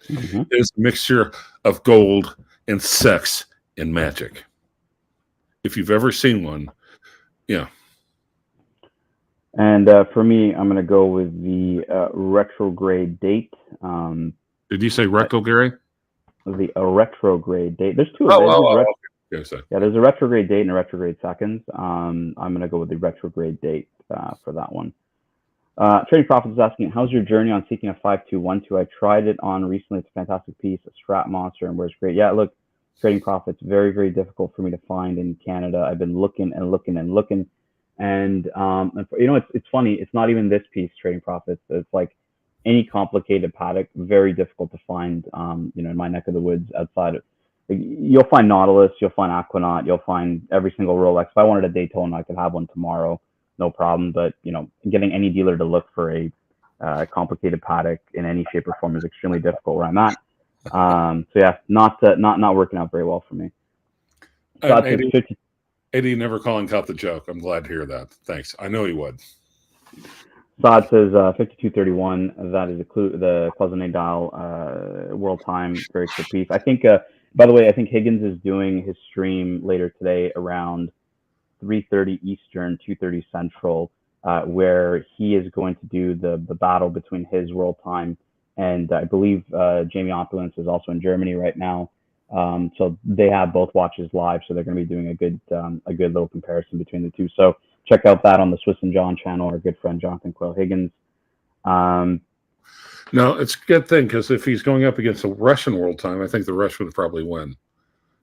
Mm-hmm. It's a mixture of gold and sex and magic. If you've ever seen one, yeah. And for me, I'm going to go with the retrograde date. Did you say retrograde? The retrograde date. There's two. Yeah, there's a retrograde date and a retrograde seconds. I'm going to go with the retrograde date for that one. Trading Profits is asking, how's your journey on seeking a 5212? I tried it on recently. It's a fantastic piece, a strap monster, and wears great. Yeah, look, Trading Profits, very, very difficult for me to find in Canada. I've been looking and looking and looking. And you know, it's funny. It's not even this piece, Trading Profits. It's like any complicated Patek, very difficult to find, you know, in my neck of the woods outside of, you'll find Nautilus, you'll find Aquanaut, you'll find every single Rolex. If I wanted a Daytona, I could have one tomorrow. No problem, but you know, getting any dealer to look for a complicated Patek in any shape or form is extremely difficult where I'm at. So yeah, not working out very well for me. So Eddie never calling Cop the joke. I'm glad to hear that. Thanks. I know he would. Saad says 5231. That is the Cloisonné dial world time. Very cool piece. I think. By the way, I think Higgins is doing his stream later today around 3:30 Eastern, 2:30 Central, where he is going to do the battle between his world time and I believe Jamie Opulence is also in Germany right now. So they have both watches live, so they're going to be doing a good little comparison between the two. So check out that on the Swiss and John channel. Our good friend Jonathan Quill Higgins. No, it's a good thing because if he's going up against a Russian world time, I think the Russian would probably win.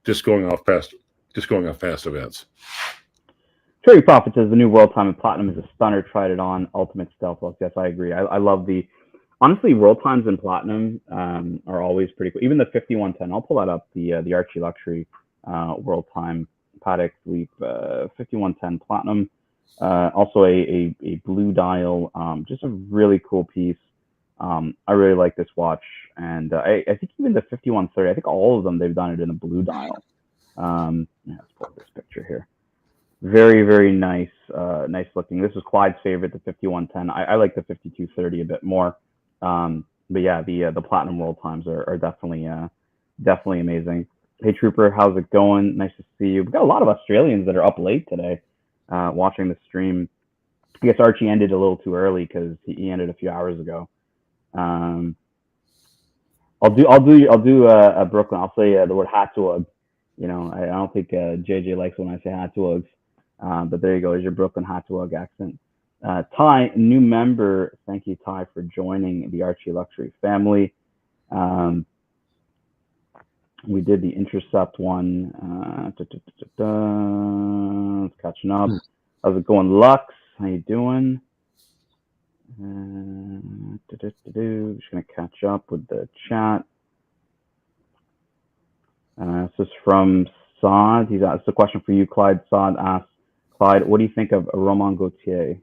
Just going off past events. Trading Profit says the new world time in platinum is a stunner. Tried it on Ultimate Stealth Lux. Yes, I agree. I love honestly, world times in platinum are always pretty cool. Even the 5110. I'll pull that up. The ArchieLuxury world time Patek Philippe 5110 platinum. Also a blue dial. Just a really cool piece. I really like this watch, and I think even the 5130. I think all of them they've done it in a blue dial. Let's pull up this picture here. Very, very nice, nice looking. This is Clyde's favorite, the 5110. I like the 5230 a bit more. But yeah, the platinum world times are definitely amazing. Hey Trooper, how's it going? Nice to see you. We've got a lot of Australians that are up late today, watching the stream. I guess Archie ended a little too early because he ended a few hours ago. I'll do a Brooklyn. I'll say the word Hattuag. You know, I don't think JJ likes when I say Hattuags. But there you go. There's your Brooklyn Hatchwag accent. Ty, new member. Thank you, Ty, for joining the Archie Luxury family. We did the intercept one. Catching up. How's it going, Lux? How you doing? Just gonna catch up with the chat. This is from Saad. He's asked a question for you, Clyde. Saad asks, Clyde, what do you think of Roman Gautier?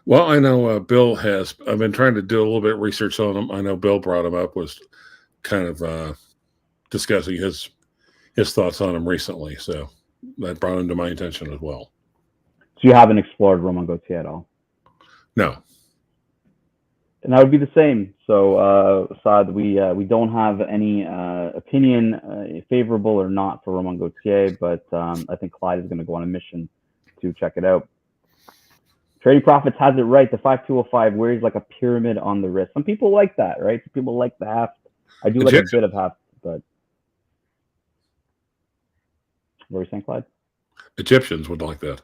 Well, I know Bill has. I've been trying to do a little bit of research on him. I know Bill brought him up, was kind of discussing his thoughts on him recently, so that brought him to my attention as well. So you haven't explored Roman Gautier at all? No. And that would be the same. So, Saad, we don't have any opinion, favorable or not, for Roman Gautier, but I think Clyde is going to go on a mission to check it out. Trading Profits has it right. The 5205 wears like a pyramid on the wrist. Some people like that, right? Some people like the heft. I do like a bit of heft, but what were you saying, Clyde? Egyptians would like that.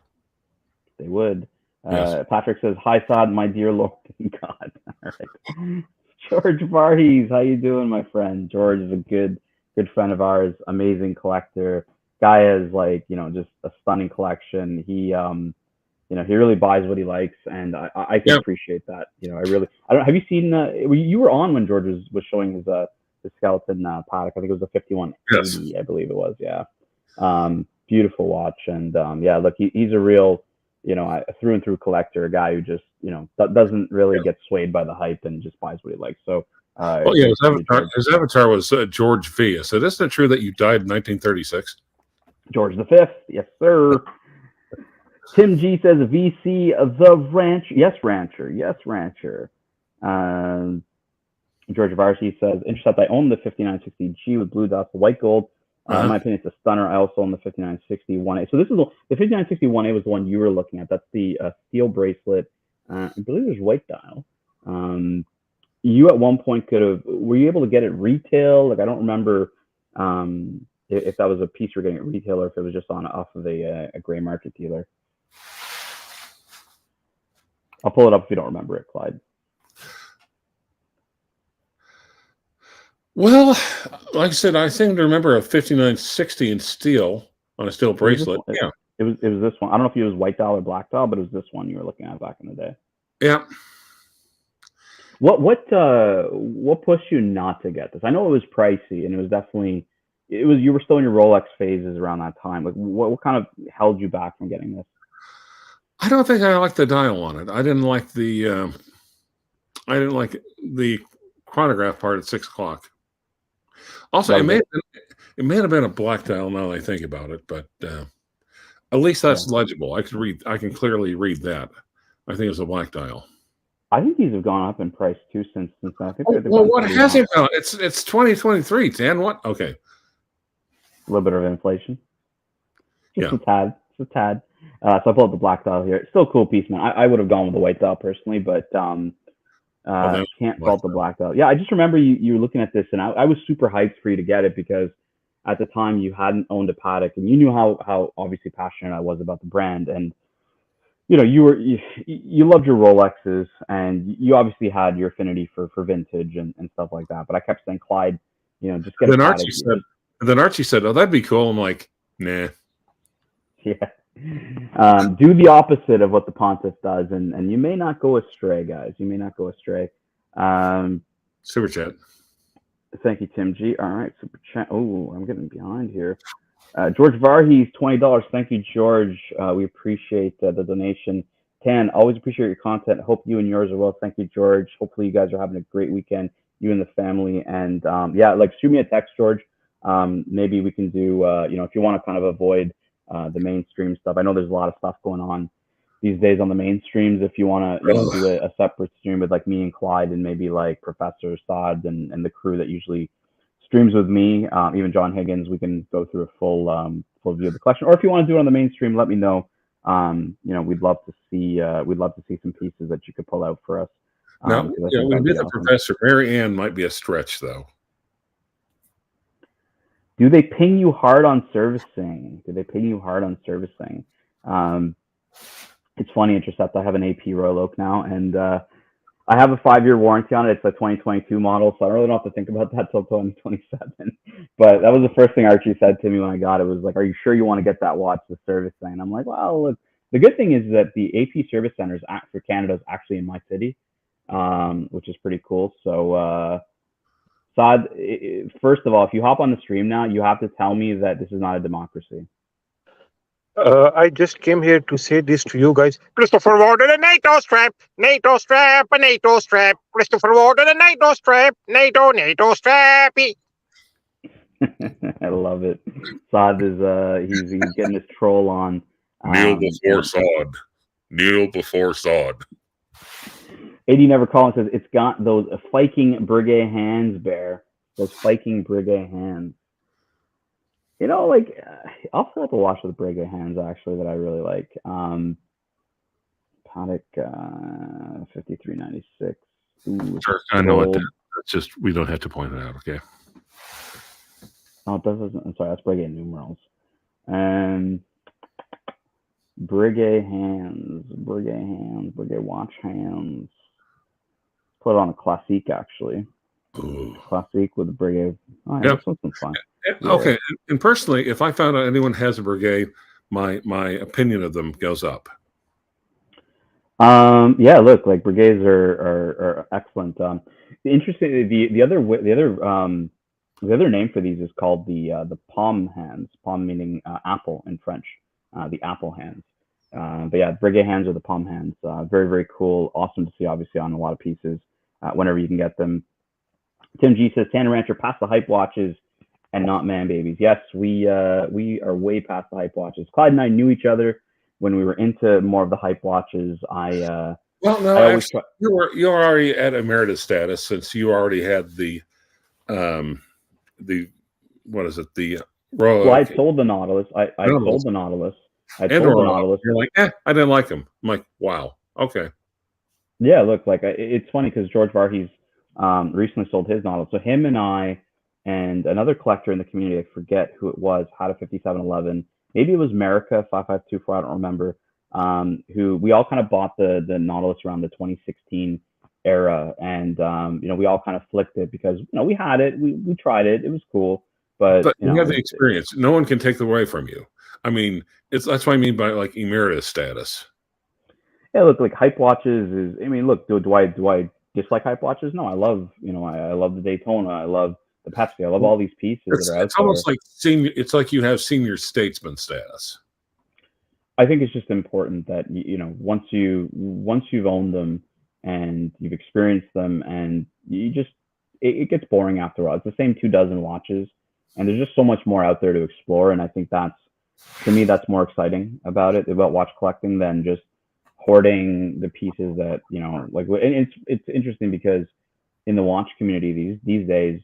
They would. Yes. Patrick says, "Hi, Saad, my dear Lord and God." All right. George Varhees, how you doing, my friend? George is a good friend of ours. Amazing collector. Guy has just a stunning collection. He he really buys what he likes, and I can appreciate that. I don't. Have you seen? You were on when George was showing his skeleton Patek. I think it was a 5180, yes. I believe it was. Yeah. Beautiful watch, and look, he's a real, a through and through collector, a guy who just, doesn't really get swayed by the hype and just buys what he likes. So, his avatar was George V. So, isn't it true that you died in 1936? George V, yes, sir. Tim G says VC the rancher, yes, rancher. George Varsi says intercept. I own the 5960G with blue dots, the white gold. In my opinion, it's a stunner. I also own the 5961A. So this is the 5961A was the one you were looking at. That's the steel bracelet. I believe there's white dial. You at one point were you able to get it retail? Like, I don't remember if that was a piece you're getting at retail or if it was just off of a gray market dealer. I'll pull it up if you don't remember it, Clyde. Well, like I said, I seem to remember a 5960 in steel on a steel bracelet. It was this one. I don't know if it was white dial or black dial, but it was this one you were looking at back in the day. Yeah. What pushed you not to get this? I know it was pricey, and it was definitely you were still in your Rolex phases around that time. Like, what kind of held you back from getting this? I don't think I liked the dial on it. I didn't like the chronograph part at 6 o'clock. Also, it may have been a black dial now that I think about it, but at least that's legible. I can clearly read that. I think it's a black dial. I think these have gone up in price too since I think. Well, what has it gone? It's 2023, Dan. What? Okay. A little bit of inflation. Just a tad. So I pulled up the black dial here. It's still a cool piece, man. I would have gone with the white dial personally, but can't fault the black dial. Yeah, I just remember you were looking at this, and I was super hyped for you to get it because at the time you hadn't owned a Patek, and you knew how obviously passionate I was about the brand, and you loved your Rolexes, and you obviously had your affinity for vintage and stuff like that. But I kept saying, Clyde, just get. Then Archie said, "Oh, that'd be cool." I'm like, nah. Yeah. Do the opposite of what the Pontiff does, and you may not go astray, guys. You may not go astray. Super chat. Thank you, Tim G. All right, super chat. Oh, I'm getting behind here. George Varhees, $20. Thank you, George. We appreciate the donation. Tan, always appreciate your content. Hope you and yours are well. Thank you, George. Hopefully you guys are having a great weekend, you and the family. And shoot me a text, George. Maybe we can do, if you want to kind of avoid the mainstream stuff. I know there's a lot of stuff going on these days on the mainstreams. If you want to do a separate stream with like me and Clyde and maybe like Professor Saad and the crew that usually streams with me, even John Higgins, we can go through a full view of the collection. Or if you want to do it on the mainstream, let me know. We'd love to see some pieces that you could pull out for us. We did the Professor. Mary Ann might be a stretch though. Do they ping you hard on servicing? It's funny, Intercept. I have an AP Royal Oak now, and I have a 5-year warranty on it. It's a 2022 model, so I don't really have to think about that till 2027. But that was the first thing Archie said to me when I got it. Was like, "Are you sure you want to get that watch, the service thing?" And I'm like, "Well, look, the good thing is that the AP service centers for Canada is actually in my city, which is pretty cool." So, Saad, first of all, if you hop on the stream now, you have to tell me that this is not a democracy. I just came here to say this to you guys. Christopher Warden, a NATO strap, a NATO strap. Christopher Warden, a NATO strap, NATO strappy. I love it. Saad is he's getting his troll on. Kneel before Saad. Kneel before Saad. AD Never Calling says it's got those Viking Breguet hands, Bear. Those Viking Breguet hands. You know, like, I'll pull up a watch with Breguet hands, actually, that I really like. Patek 5396. Sure, I know it. That's just, we don't have to point it out, okay? Oh, it doesn't. I'm sorry, that's Breguet numerals. Breguet hands, Breguet watch hands. Put it on a Classique, actually. Ooh. Classique with a Breguet. Oh, yeah, this one's fun. Okay, and personally, if I found out anyone has a Breguet, my opinion of them goes up. Yeah, look, like Breguets are excellent. Interesting. The other name for these is called the palm hands. Palm meaning apple in French. The apple hands. But yeah, Breguet hands are the palm hands. Very, very cool. Awesome to see, obviously, on a lot of pieces whenever you can get them. Tim G says, Tanner Rancher, past the hype watches and not man babies. Yes, we are way past the hype watches. Clyde and I knew each other when we were into more of the hype watches. Well, no, actually, you were already at emeritus status since you already had the what is it, the Royal. Well, I sold the Nautilus. I sold the Nautilus. I sold the Nautilus. You're like, I didn't like him. I'm like, wow, okay. Yeah, look, like it's funny because George Varhees recently sold his Nautilus. So him and I and another collector in the community, I forget who it was, had a 5711. Maybe it was America 5524, I don't remember. Who we all kind of bought the Nautilus around the 2016 era, and we all kind of flicked it because we had it, we tried it, it was cool, but you have the experience. No one can take it away from you. I mean, that's what I mean by like emeritus status. Yeah, look, like hype watches is. I mean, look, do I dislike hype watches? No, I love I love the Daytona, I love the Pepsi, I love all these pieces that are out It's almost like senior. It's like you have senior statesman status. I think it's just important that once you've owned them and you've experienced them, and it gets boring after a while. It's the same 24 watches, and there's just so much more out there to explore. And I think that's more exciting about watch collecting than just hoarding the pieces that like. And it's interesting because in the watch community these days,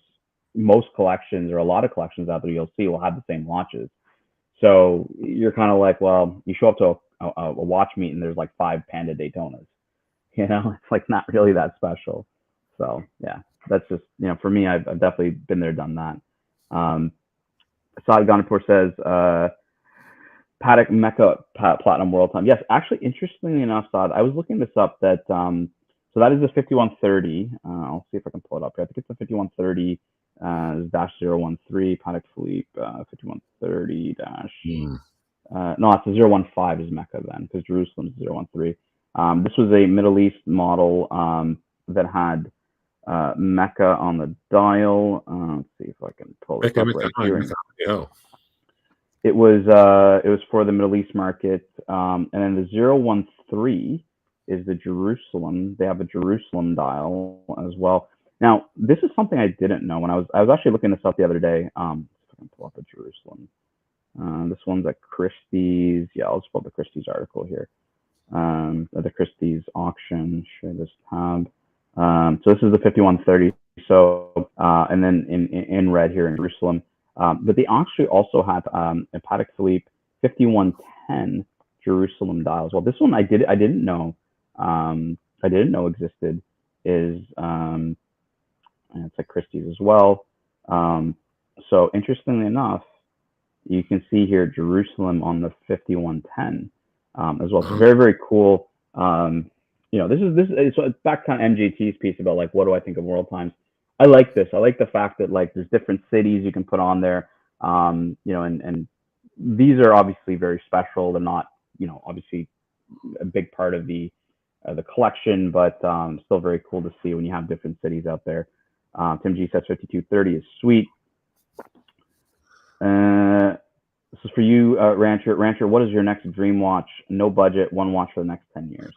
most collections or a lot of collections out there you'll see will have the same watches. So you're kind of like, well, you show up to a watch meet and there's like 5 Panda Daytonas. It's like not really that special. So yeah, that's just for me, I've definitely been there, done that. Saad Ghanapur says Patek Mecca Platinum World Time. Yes, actually, interestingly enough, Saad, I was looking this up. That so that is the 5130. I'll see if I can pull it up here. I think it's the 5130 -013 Patek Philippe 5130 no, it's the 015 is Mecca then, because Jerusalem's 013. This was a Middle East model that had Mecca on the dial. Let's see if I can pull it up right here. It was for the Middle East market, and then the 013 is the Jerusalem. They have a Jerusalem dial as well. Now, this is something I didn't know when I was actually looking this up the other day. If I can pull up the Jerusalem. This one's at Christie's. Yeah, I'll just pull up the Christie's article here. The Christie's auction. Share this tab. So this is the 5130. So and then in red here in Jerusalem. But they actually also have a Patek Philippe 5110 Jerusalem dials. Well, this one I didn't know existed. Is and it's at Christie's as well. So interestingly enough, you can see here Jerusalem on the 5110. as well. So very, very cool. This is it's back kind of MJT's piece about like, what do I think of world times? I like this. I like the fact that like there's different cities you can put on there. And these are obviously very special. They're not, obviously a big part of the collection, but still very cool to see when you have different cities out there. Tim G says 5230 is sweet. This is for you, Rancher. Rancher, what is your next dream watch? No budget, one watch for the next 10 years.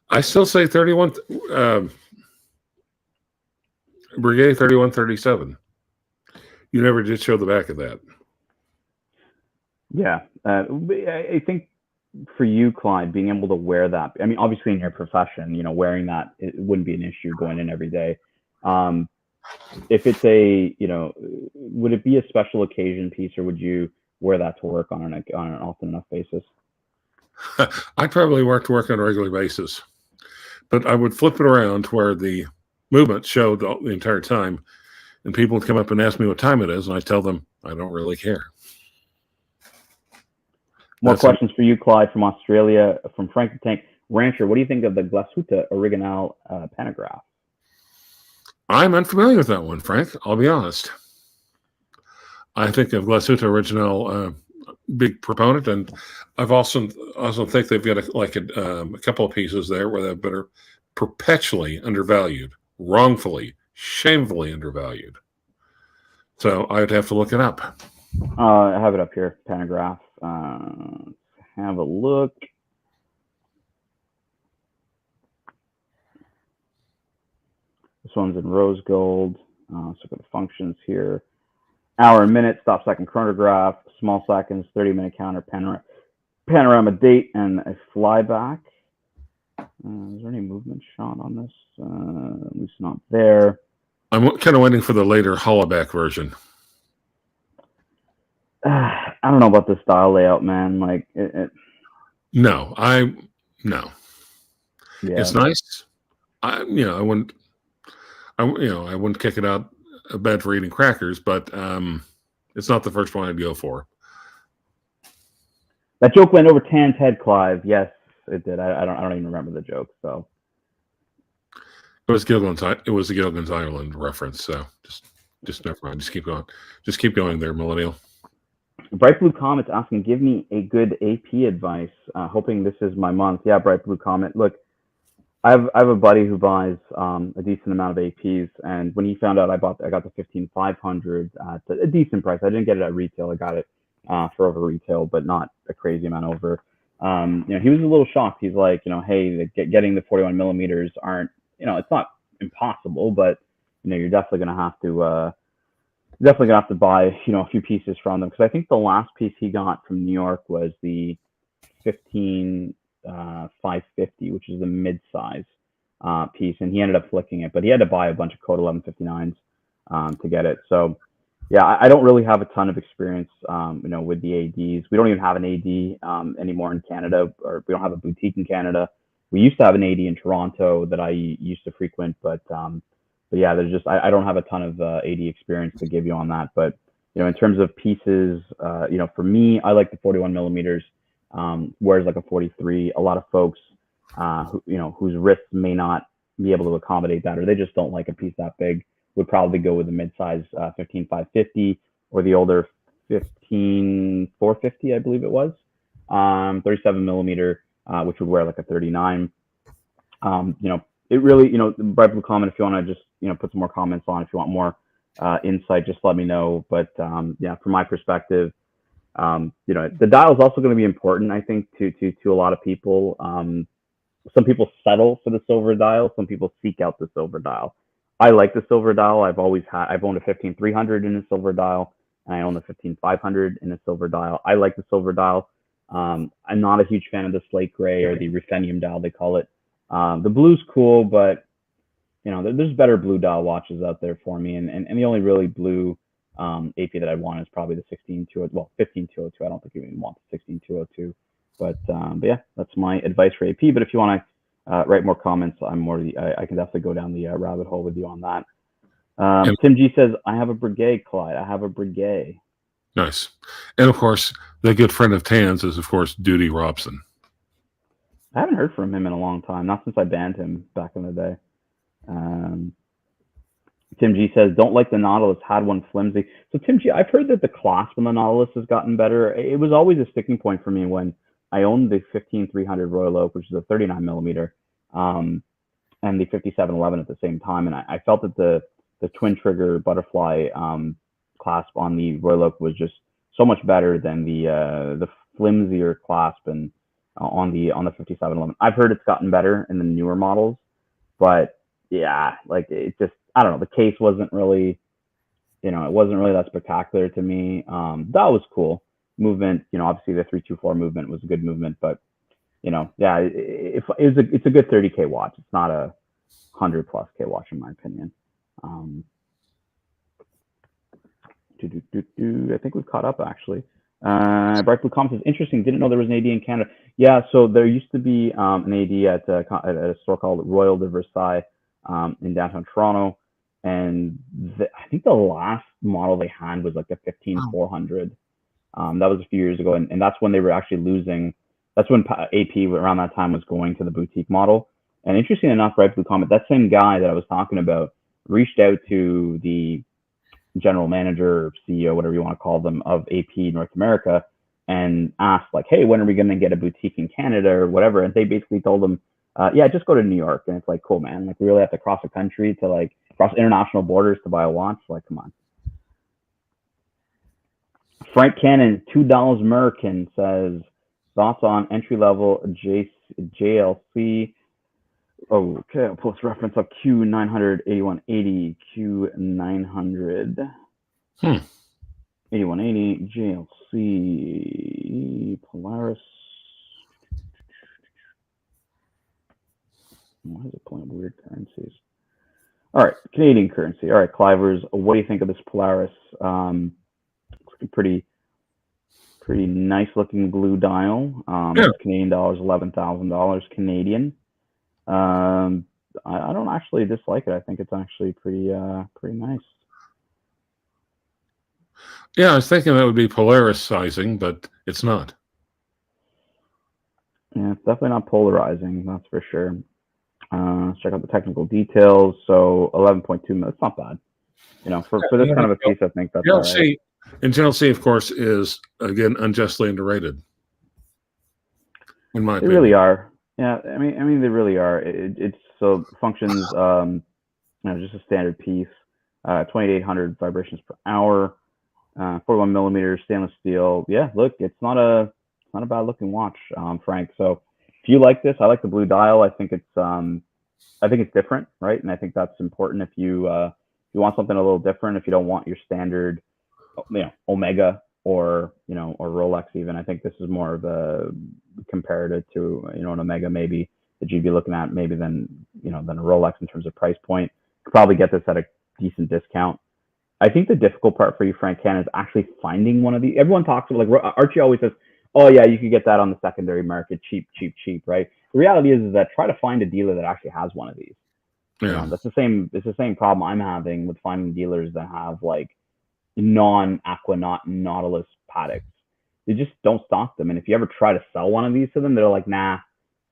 I still say 31. Brigade 3137. You never did show the back of that. Yeah, I think for you, Clyde, being able to wear that. I mean, obviously in your profession, wearing that it wouldn't be an issue going in every day. If it's a, would it be a special occasion piece, or would you wear that to work on an often enough basis? I'd probably work to work on a regular basis, but I would flip it around to where the movement showed the entire time, and people would come up and ask me what time it is, and I tell them I don't really care. More questions for you, Clyde, from Australia, from Frank the Tank. Rancher, what do you think of the Glashütte Original pantograph? I'm unfamiliar with that one, Frank. I'll be honest. I think of Glashütte Original, big proponent, and I've also think they've got a couple of pieces there where they've been perpetually undervalued, wrongfully, shamefully undervalued. So I'd have to look it up. I have it up here, pantograph. Have a look. This one's in rose gold. So got the functions here. Hour and minute, stop second chronograph, small seconds, 30-minute counter, panorama date, and a flyback. Is there any movement shot on this? At least not there. I'm kind of waiting for the later holoback version. I don't know about this dial layout, man. Like No. Yeah. It's nice. I wouldn't kick it out bad for eating crackers, but it's not the first one I'd go for. That joke went over Tan's head, Clive. Yes, it did. I don't even remember the joke. So it was Gilligan's Island reference. So just never mind. Just keep going. Just keep going there, Millennial. Bright Blue Comet's asking, give me a good AP advice. Hoping this is my month. Yeah, Bright Blue Comet. Look, I have a buddy who buys a decent amount of APs, and when he found out I got the 15500 at a decent price. I didn't get it at retail. I got it for over retail, but not a crazy amount over. He was a little shocked. He's like, hey, getting the 41 millimeters aren't, it's not impossible, but you're definitely gonna have to buy a few pieces from them, because I think the last piece he got from New York was the 15550, which is the mid-size piece, and he ended up flicking it, but he had to buy a bunch of code 1159s to get it. So yeah, I don't really have a ton of experience with the ADs. We don't even have an AD anymore in Canada, or we don't have a boutique in Canada. We used to have an AD in Toronto that I used to frequent, but yeah, there's just I don't have a ton of AD experience to give you on that. But in terms of pieces, for me, I like the 41 millimeters. Whereas like a 43, a lot of folks whose wrists may not be able to accommodate that, or they just don't like a piece that big, would probably go with the mid-size 15550 or the older 15450, I believe it was, 37 millimeter, which would wear like a 39. It really, Bright Blue Comment, if you want to just put some more comments on, if you want more insight, just let me know. But yeah, from my perspective, the dial is also going to be important, I think, to a lot of people. Some people settle for the silver dial. Some people seek out the silver dial. I like the silver dial. I've owned a 15300 in a silver dial, and I own the 15500 in a silver dial. I like the silver dial. I'm not a huge fan of the slate gray, or the ruthenium dial, they call it. The blue's cool, but there's better blue dial watches out there for me, and the only really blue AP that I want is probably the 15202. I don't think you even want the 16202, but yeah, that's my advice for AP. But if you want to write more comments, I can definitely go down the rabbit hole with you on that. Tim G says, I have a Breguet, Clyde. I have a Breguet. Nice. And of course, the good friend of Tan's is, of course, Duty Robson. I haven't heard from him in a long time, not since I banned him back in the day. Tim G says, don't like the Nautilus, had one flimsy. So Tim G, I've heard that the clasp on the Nautilus has gotten better. It was always a sticking point for me when I owned the 15300 Royal Oak, which is a 39 millimeter, and the 5711 at the same time. And I felt that the twin trigger butterfly clasp on the Royal Oak was just so much better than the flimsier clasp and on the 5711. I've heard it's gotten better in the newer models, but yeah, like it just, I don't know, the case wasn't really, it wasn't really that spectacular to me. That was cool. Movement, obviously the 324 movement was a good movement, but yeah, it's a good 30K watch. It's not a 100+ K watch in my opinion. I think we've caught up actually. Bright Blue Comet says, interesting. Didn't know there was an AD in Canada. Yeah, so there used to be an AD at a store called Royal de Versailles in downtown Toronto, and I think the last model they had was like a 15400. That was a few years ago, and that's when they were actually losing. That's when AP around that time was going to the boutique model. And interesting enough, Bright Blue Comet, that same guy that I was talking about, reached out to the general manager or CEO, whatever you want to call them, of AP North America, and asked like, hey, when are we going to get a boutique in Canada or whatever? And they basically told them, yeah, just go to New York. And it's like, cool, man. Like, we really have to cross the country to like cross international borders to buy a watch. Like, come on. Frank Cannon, $2 American, says, thoughts on entry-level JLC. Oh, okay, I'll pull this reference up. Q900 8180, Q900 8180 JLC Polaris. Why is it pulling up weird currencies? All right, Canadian currency. All right, Clivers, what do you think of this Polaris? Pretty nice looking blue dial. Canadian dollars, $11,000 Canadian. I don't actually dislike it. I think it's actually pretty nice. Yeah, I was thinking that would be Polaris sizing, but it's not. Yeah, it's definitely not polarizing, that's for sure. Let's check out the technical details. So 11.2 minutes, it's not bad. For this kind of a piece, I think that's all right. And JLC, of course, is again unjustly underrated. In my opinion, they really are. Yeah, I mean, they really are. It's so functions, just a standard piece. 2,800 vibrations per hour, 41 millimeters stainless steel. Yeah, look, it's not a bad looking watch, Frank. So if you like this, I like the blue dial. I think it's different, right? And I think that's important if you want something a little different. If you don't want your standard, Omega or Rolex even. I think this is more of a comparative to an Omega maybe that you'd be looking at maybe than a Rolex in terms of price point. You could probably get this at a decent discount. I think the difficult part for you, Frank Cannon, is actually finding one of these. Everyone talks about, like, Archie always says, oh yeah, you could get that on the secondary market, cheap, right? The reality is that try to find a dealer that actually has one of these. Yeah. It's the same problem I'm having with finding dealers that have like non-Aquanaut Nautilus Pateks. They just don't stock them. And if you ever try to sell one of these to them, they're like, nah,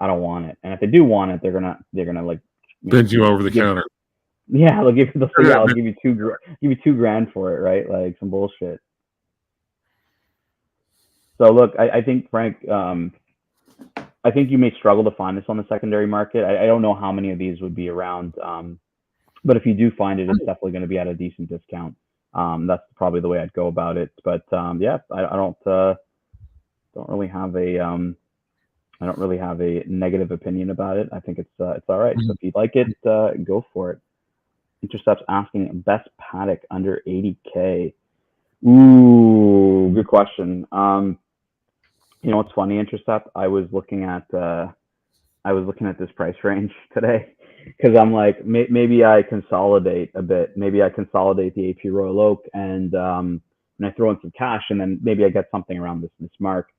I don't want it. And if they do want it, they're gonna like bid you over the counter. Yeah, they'll give you $2,000 for it, right? Like some bullshit. So look, I think, Frank, I think you may struggle to find this on the secondary market. I don't know how many of these would be around, but if you do find it, it's definitely going to be at a decent discount. That's probably the way I'd go about it. But yeah, I don't really have a negative opinion about it. I think it's all right. So if you like it, go for it. Intercept's asking best Patek under 80K. Ooh, good question. What's funny, Intercept? I was looking at this price range today because I'm like, maybe I consolidate a bit. Maybe I consolidate the AP Royal Oak and I throw in some cash, and then maybe I get something around this mark.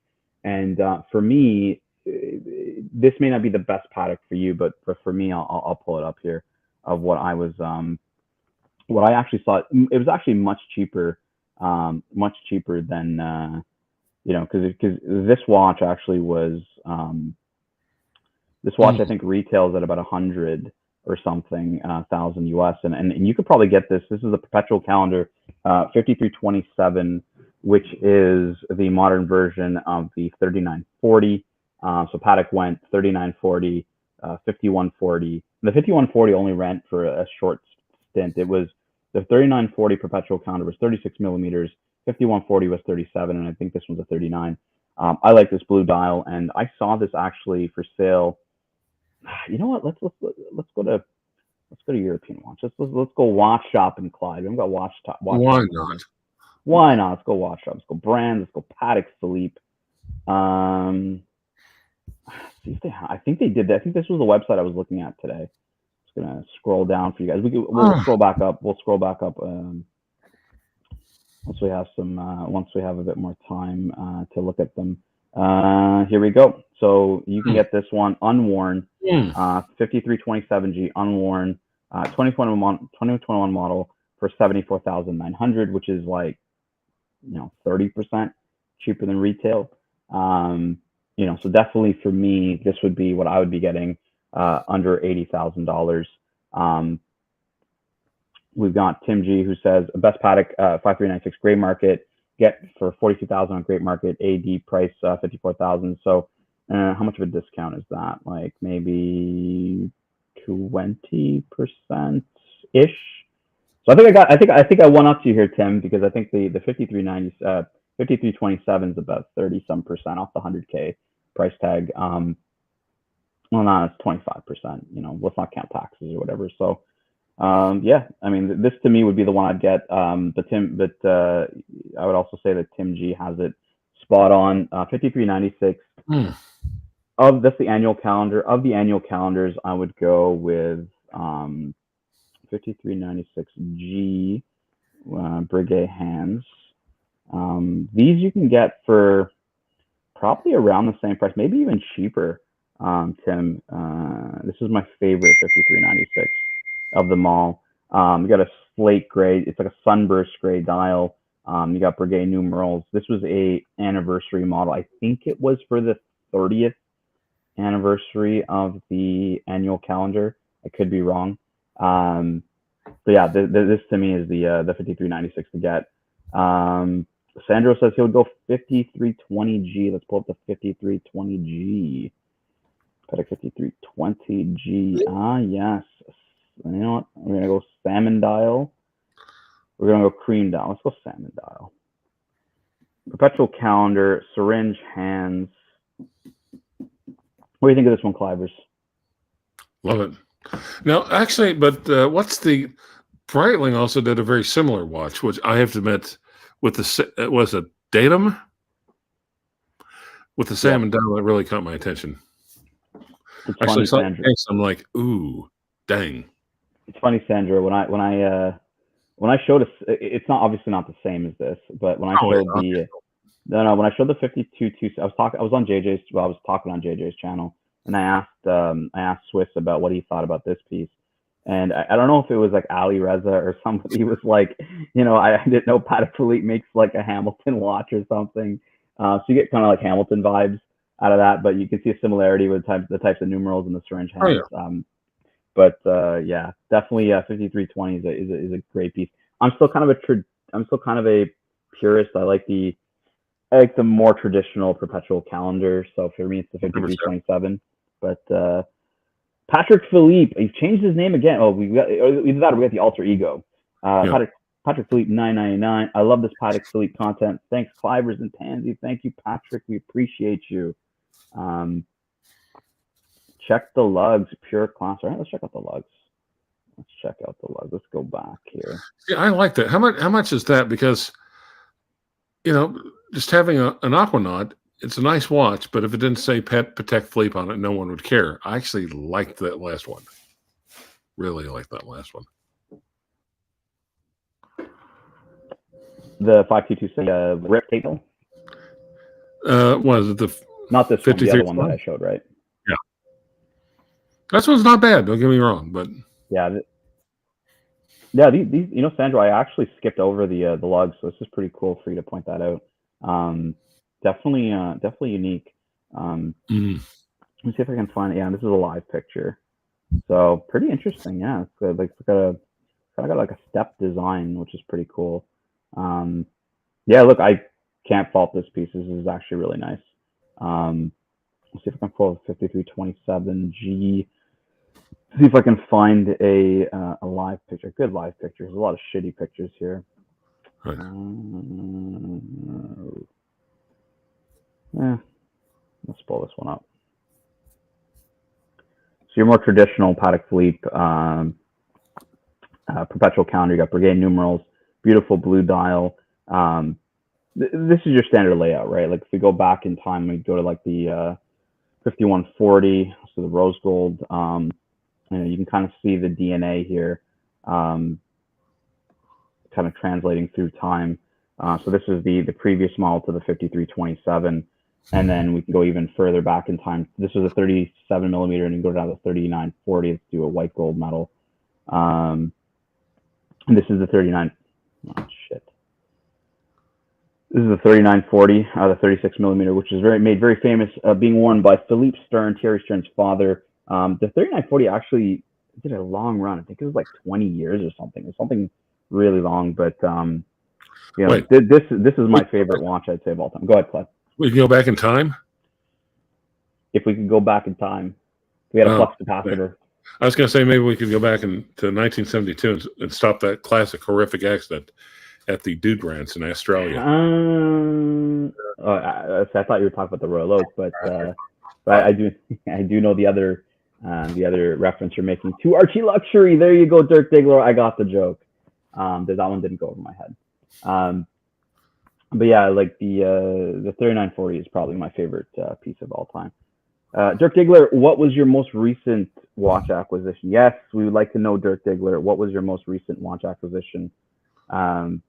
And for me, this may not be the best Patek for you, but for me, I'll pull it up here of what I was what I actually saw. It was actually much cheaper much cheaper than because this watch actually was this watch I think retails at about 100 or something thousand US, and you could probably get this. This is a perpetual calendar, 5327, which is the modern version of the 3940. So Patek went 3940, 5140. The 5140 only ran for a short stint. It was the 3940 perpetual calendar was 36 millimeters, 5140 was 37, and I think this one's a 39. I like this blue dial, and I saw this actually for sale. You know what? Let's go to European watch. Let's go watch shop in Clyde. We haven't got watch shop. Why not? Why not? Let's go watch shop. Let's go brand. Let's go Patek Philippe. See if they. I think they did that. I think this was the website I was looking at today. Just gonna scroll down for you guys. We'll scroll back up. We'll scroll back up once we have a bit more time to look at them. Here we go. So you can get this one unworn, 5327G unworn, 2021 model for 74,900, which is like 30% cheaper than retail. So definitely for me, this would be what I would be getting under $80,000. We've got Tim G, who says best Patek 5396 gray market, get for 42,000 on great market, AD price 54,000. So how much of a discount is that? Like maybe 20% ish. So I think I won up to you here, Tim, because I think the 5327 is about 30% off the 100K price tag. Well, no, it's 25%. Let's not count taxes or whatever. So yeah, I mean, this to me would be the one I'd get. I would also say that Tim G has it spot on. 5396. That's the annual calendar. Of the annual calendars, I would go with 5396G Breguet hands. These you can get for probably around the same price, maybe even cheaper. Tim, this is my favorite 5396 of them all. You got a slate gray. It's like a sunburst gray dial. You got Breguet numerals. This was a anniversary model. I think it was for the 30th anniversary of the annual calendar. I could be wrong. So yeah, this to me is the 5396 to get. Sandro says he'll go 5320G. Let's pull up the 5320G. Patek 5320G. Yes. You know what? We're gonna go salmon dial. We're gonna go cream dial. Let's go salmon dial. Perpetual calendar, syringe hands. What do you think of this one, Clivers? Love it. Now, actually, but what's the Breitling also did a very similar watch, which I have to admit, with the was it datum with the salmon dial that really caught my attention. Actually, I'm like, ooh, dang. It's funny, Sandra. When I showed us, it's not obviously not the same as this, but when I showed when I showed the 52.2, I was on JJ's. Well, I was talking on JJ's channel, and I asked Swiss about what he thought about this piece, and I don't know if it was like Ali Reza or somebody was like, I didn't know Patek Philippe makes like a Hamilton watch or something, so you get kind of like Hamilton vibes out of that, but you can see a similarity with the types of numerals and the syringe hands. Yeah, definitely 5320 is a great piece. I'm still kind of a purist. I like the more traditional perpetual calendar. So for me, it's the 5327. But Patek Philippe, he's changed his name again. Oh, we got the alter ego. Patek Philippe 999. I love this Patek Philippe content. Thanks, Clivers and Tansy. Thank you, Patrick. We appreciate you. Check the lugs, pure class. All right, let's check out the lugs. Let's go back here. Yeah, I like that. How much is that? Because just having an Aquanaut, it's a nice watch, but if it didn't say Patek Philippe on it, no one would care. I actually liked that last one. Really liked that last one. The 5226 rip table. Was it the not this one, the other one that I showed, right? Yeah, that one's not bad. Don't get me wrong, but yeah, Yeah, these you know, Sandro, I actually skipped over the lugs, so this is pretty cool for you to point that out. Definitely unique. Let me see if I can find it. Yeah, this is a live picture. So pretty interesting. Yeah, it's got, like, kind of got like a step design, which is pretty cool. Yeah, look, I can't fault this piece. This is actually really nice. Let's see if I can pull a 5327G. See if I can find a live picture, good live picture. There's a lot of shitty pictures here. Right. Let's pull this one up. So your more traditional Patek Philippe perpetual calendar. You got brigade numerals, beautiful blue dial. This is your standard layout, right? Like if we go back in time, we go to like the 5140, so the rose gold. You can kind of see the DNA here, kind of translating through time. So this is the previous model to the 5327, and then we can go even further back in time. This was a 37 millimeter, and you can go down to 3940 to do a white gold metal. And this is the 39. Oh shit. This is the 3940, the 36 millimeter, which is made very famous, being worn by Philippe Stern, Thierry Stern's father. The 3940 actually did a long run. I think it was like 20 years or something. It was something really long, but you know, this is my favorite watch, I'd say, of all time. Go ahead, Clive. We can go back in time? If we could go back in time, we had a flux capacitor. I was going to say maybe we could go back to 1972 and stop that classic horrific accident at the Dude Ranch in Australia. I thought you were talking about the Royal Oak, but I do know the other reference you're making to ArchieLuxury. There you go, Dirk Diggler. I got the joke. That one didn't go over my head. But yeah, like the 3940 is probably my favorite piece of all time. Dirk Diggler, what was your most recent watch acquisition? Yes, we would like to know, Dirk Diggler, what was your most recent watch acquisition? Because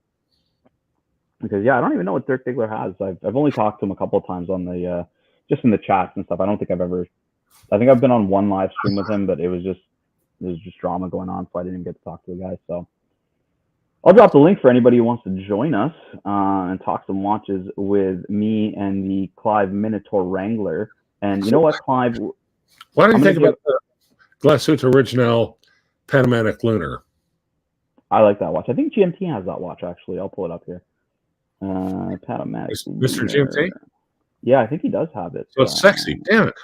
yeah, I don't even know what Dirk Diggler has. I've only talked to him a couple of times on the just in the chats and stuff. I don't think I think I've been on one live stream with him, but it was just drama going on, so I didn't even get to talk to the guy. So I'll drop the link for anybody who wants to join us and talk some watches with me and the Clive Minotaur Wrangler. And you know what, Clive? Why don't you think about the Glashütte Original Panamatic Lunar? I like that watch. I think GMT has that watch, actually. I'll pull it up here. Panamatic Mr. GMT? Yeah, I think he does have it. So it's sexy. Damn it.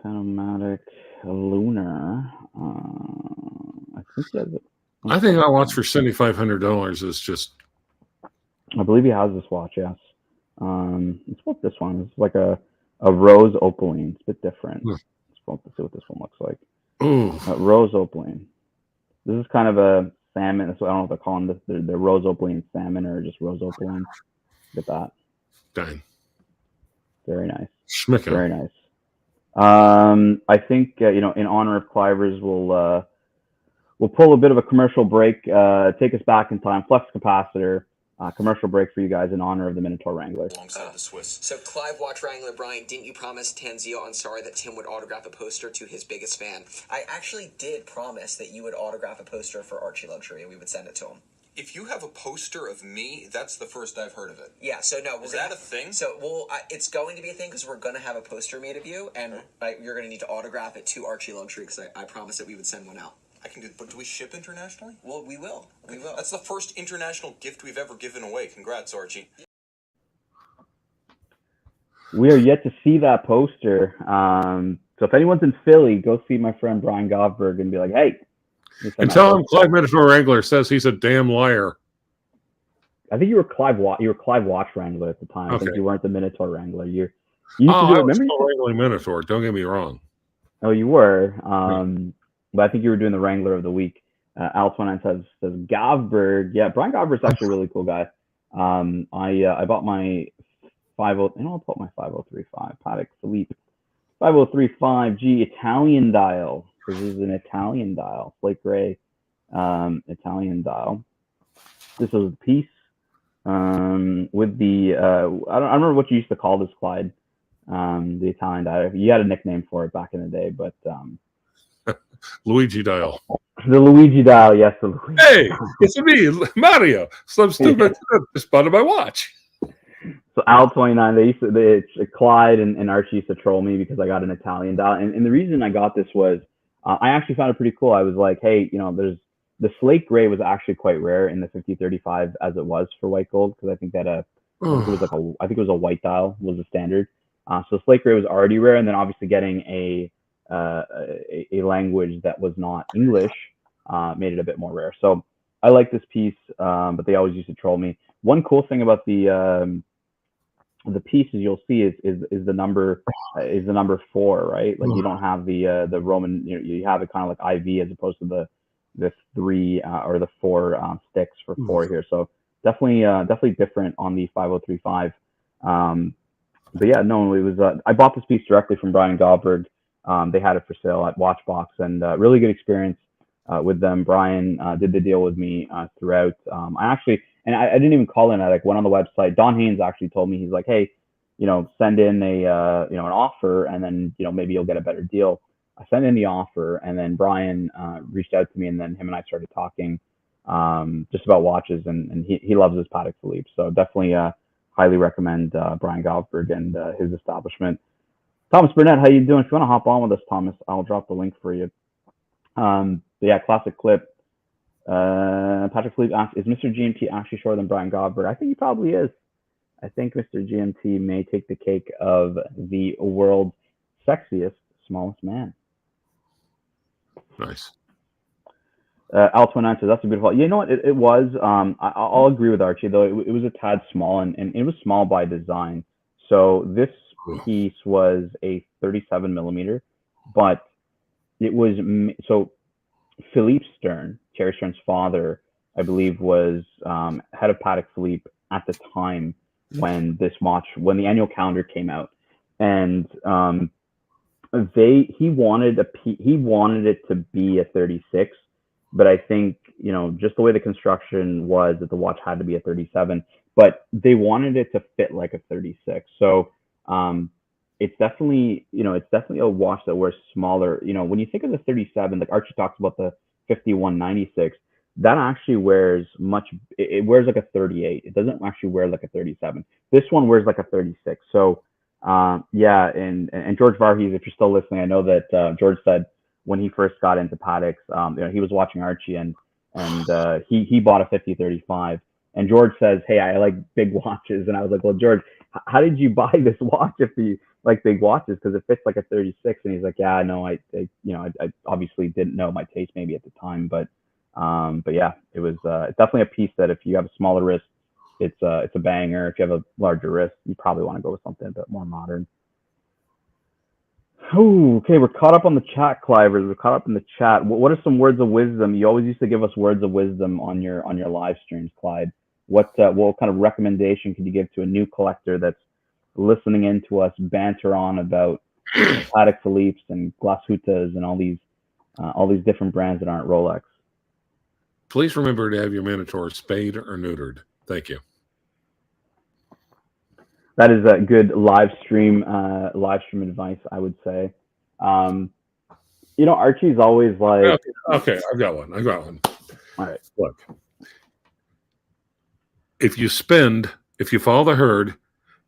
Panamatic Lunar. I think he has it. I think that watch for $7,500 is just... I believe he has this watch, yes. Let's put this one. It's like a rose opaline. It's a bit different. Let's see what this one looks like. Ooh. Rose opaline. This is kind of a salmon. That's what I don't know if they're calling this. They're rose opaline salmon or just rose opaline. Look at that. Dang. Very nice. Schmickin'. Very nice. I think in honor of Clivers, we'll pull a bit of a commercial break. Take us back in time. Flux capacitor. Commercial break for you guys in honor of the Minotaur Wrangler. Alongside the Swiss. So Clive Watch Wrangler, Brian, didn't you promise Tanzio Ansari that Tim would autograph a poster to his biggest fan? I actually did promise that you would autograph a poster for ArchieLuxury and we would send it to him. If you have a poster of me, that's the first I've heard of it. Yeah, so no. Is that a thing? So, it's going to be a thing because we're going to have a poster made of you, and you're going to need to autograph it to ArchieLuxury because I promised that we would send one out. I can do, but do we ship internationally? Well, we will. We will. That's the first international gift we've ever given away. Congrats, Archie. We are yet to see that poster. So if anyone's in Philly, go see my friend Brian Govberg and be like, hey. And tell him Clive Minotaur Wrangler says he's a damn liar. I think you were Clive Watch Wrangler at the time. I think you weren't the Minotaur Wrangler. You used I to was still wrangling Minotaur. Don't get me wrong. Oh, you were. But I think you were doing the Wrangler of the Week. Al29 says Govberg. Yeah, Brian Govberg's actually a really cool guy. I bought my 50. I'll put my 5035 Patek Philippe 5035G Italian dial. This is an Italian dial, slate gray Italian dial. This was the piece with the I don't remember what you used to call this, Clyde. The Italian dial. You had a nickname for it back in the day, but Luigi dial. The Luigi dial, yes, the Luigi. Hey, it's me, Mario. Some stupid just bought my watch. So Al29, Clyde and Archie used to troll me because I got an Italian dial, and the reason I got this was I actually found it pretty cool. I was like, hey, there's the slate gray was actually quite rare in the 5035 as it was for white gold, because I think that I think it was a white dial was the standard. So slate gray was already rare, and then obviously getting a language that was not English made it a bit more rare. So I like this piece, but they always used to troll me. One cool thing about the pieces you'll see is the number 4, right? Like you don't have the Roman, you have it kind of like IV as opposed to the 3 or the 4 sticks for 4 here. So definitely different on the 5035. But yeah, no, it was I bought this piece directly from Brian Goldberg. They had it for sale at Watchbox, and really good experience with them. Brian did the deal with me throughout. I didn't even call in. I went on the website. Don Haynes actually told me, he's like, hey, send in an offer, and then maybe you'll get a better deal. I sent in the offer, and then Brian reached out to me, and then him and I started talking just about watches, and he loves his Patek Philippe. So definitely highly recommend Brian Goldberg and his establishment. Thomas Burnett, how you doing? If you want to hop on with us, Thomas, I'll drop the link for you. Yeah, classic clip. Patek Philippe asks, is Mr. GMT actually shorter than Brian Goldberg? I think he probably is. I think Mr. GMT may take the cake of the world's sexiest, smallest man. Nice. Al29 answer, that's a beautiful. You know what? It was. I'll agree with Archie, though. It was a tad small, and it was small by design. So this piece was a 37 millimeter, but it was so Philippe Stern, Thierry Stern's father, I believe, was head of Patek Philippe at the time when the annual calendar came out, and he wanted it to be a 36, but I think just the way the construction was, that the watch had to be a 37, but they wanted it to fit like a 36. So it's definitely a watch that wears smaller. When you think of the 37, like Archie talks about the 5196, that actually wears it wears like a 38. It doesn't actually wear like a 37. This one wears like a 36. So yeah, and George Varghese, if you're still listening, I know that George said when he first got into Pateks, he was watching Archie, and he bought a 5035, and George says, hey, I like big watches, and I was like, well, George, how did you buy this watch if you like big watches? Because it fits like a 36. And he's like, yeah, no, I obviously didn't know my taste maybe at the time, but yeah, it was definitely a piece that if you have a smaller wrist, it's a banger. If you have a larger wrist, you probably want to go with something a bit more modern. Ooh, okay, we're caught up on the chat, Clivers. We're caught up in the chat. What are some words of wisdom? You always used to give us words of wisdom on your live streams, Clyde. What kind of recommendation could you give to a new collector that's listening in to us banter on about Patek Philippe's and Glashüttes and all these different brands that aren't Rolex? Please remember to have your Minotaur spayed or neutered. Thank you. That is a good live stream advice, I would say. Archie's always like, okay, I've got one. All right, look. If you follow the herd,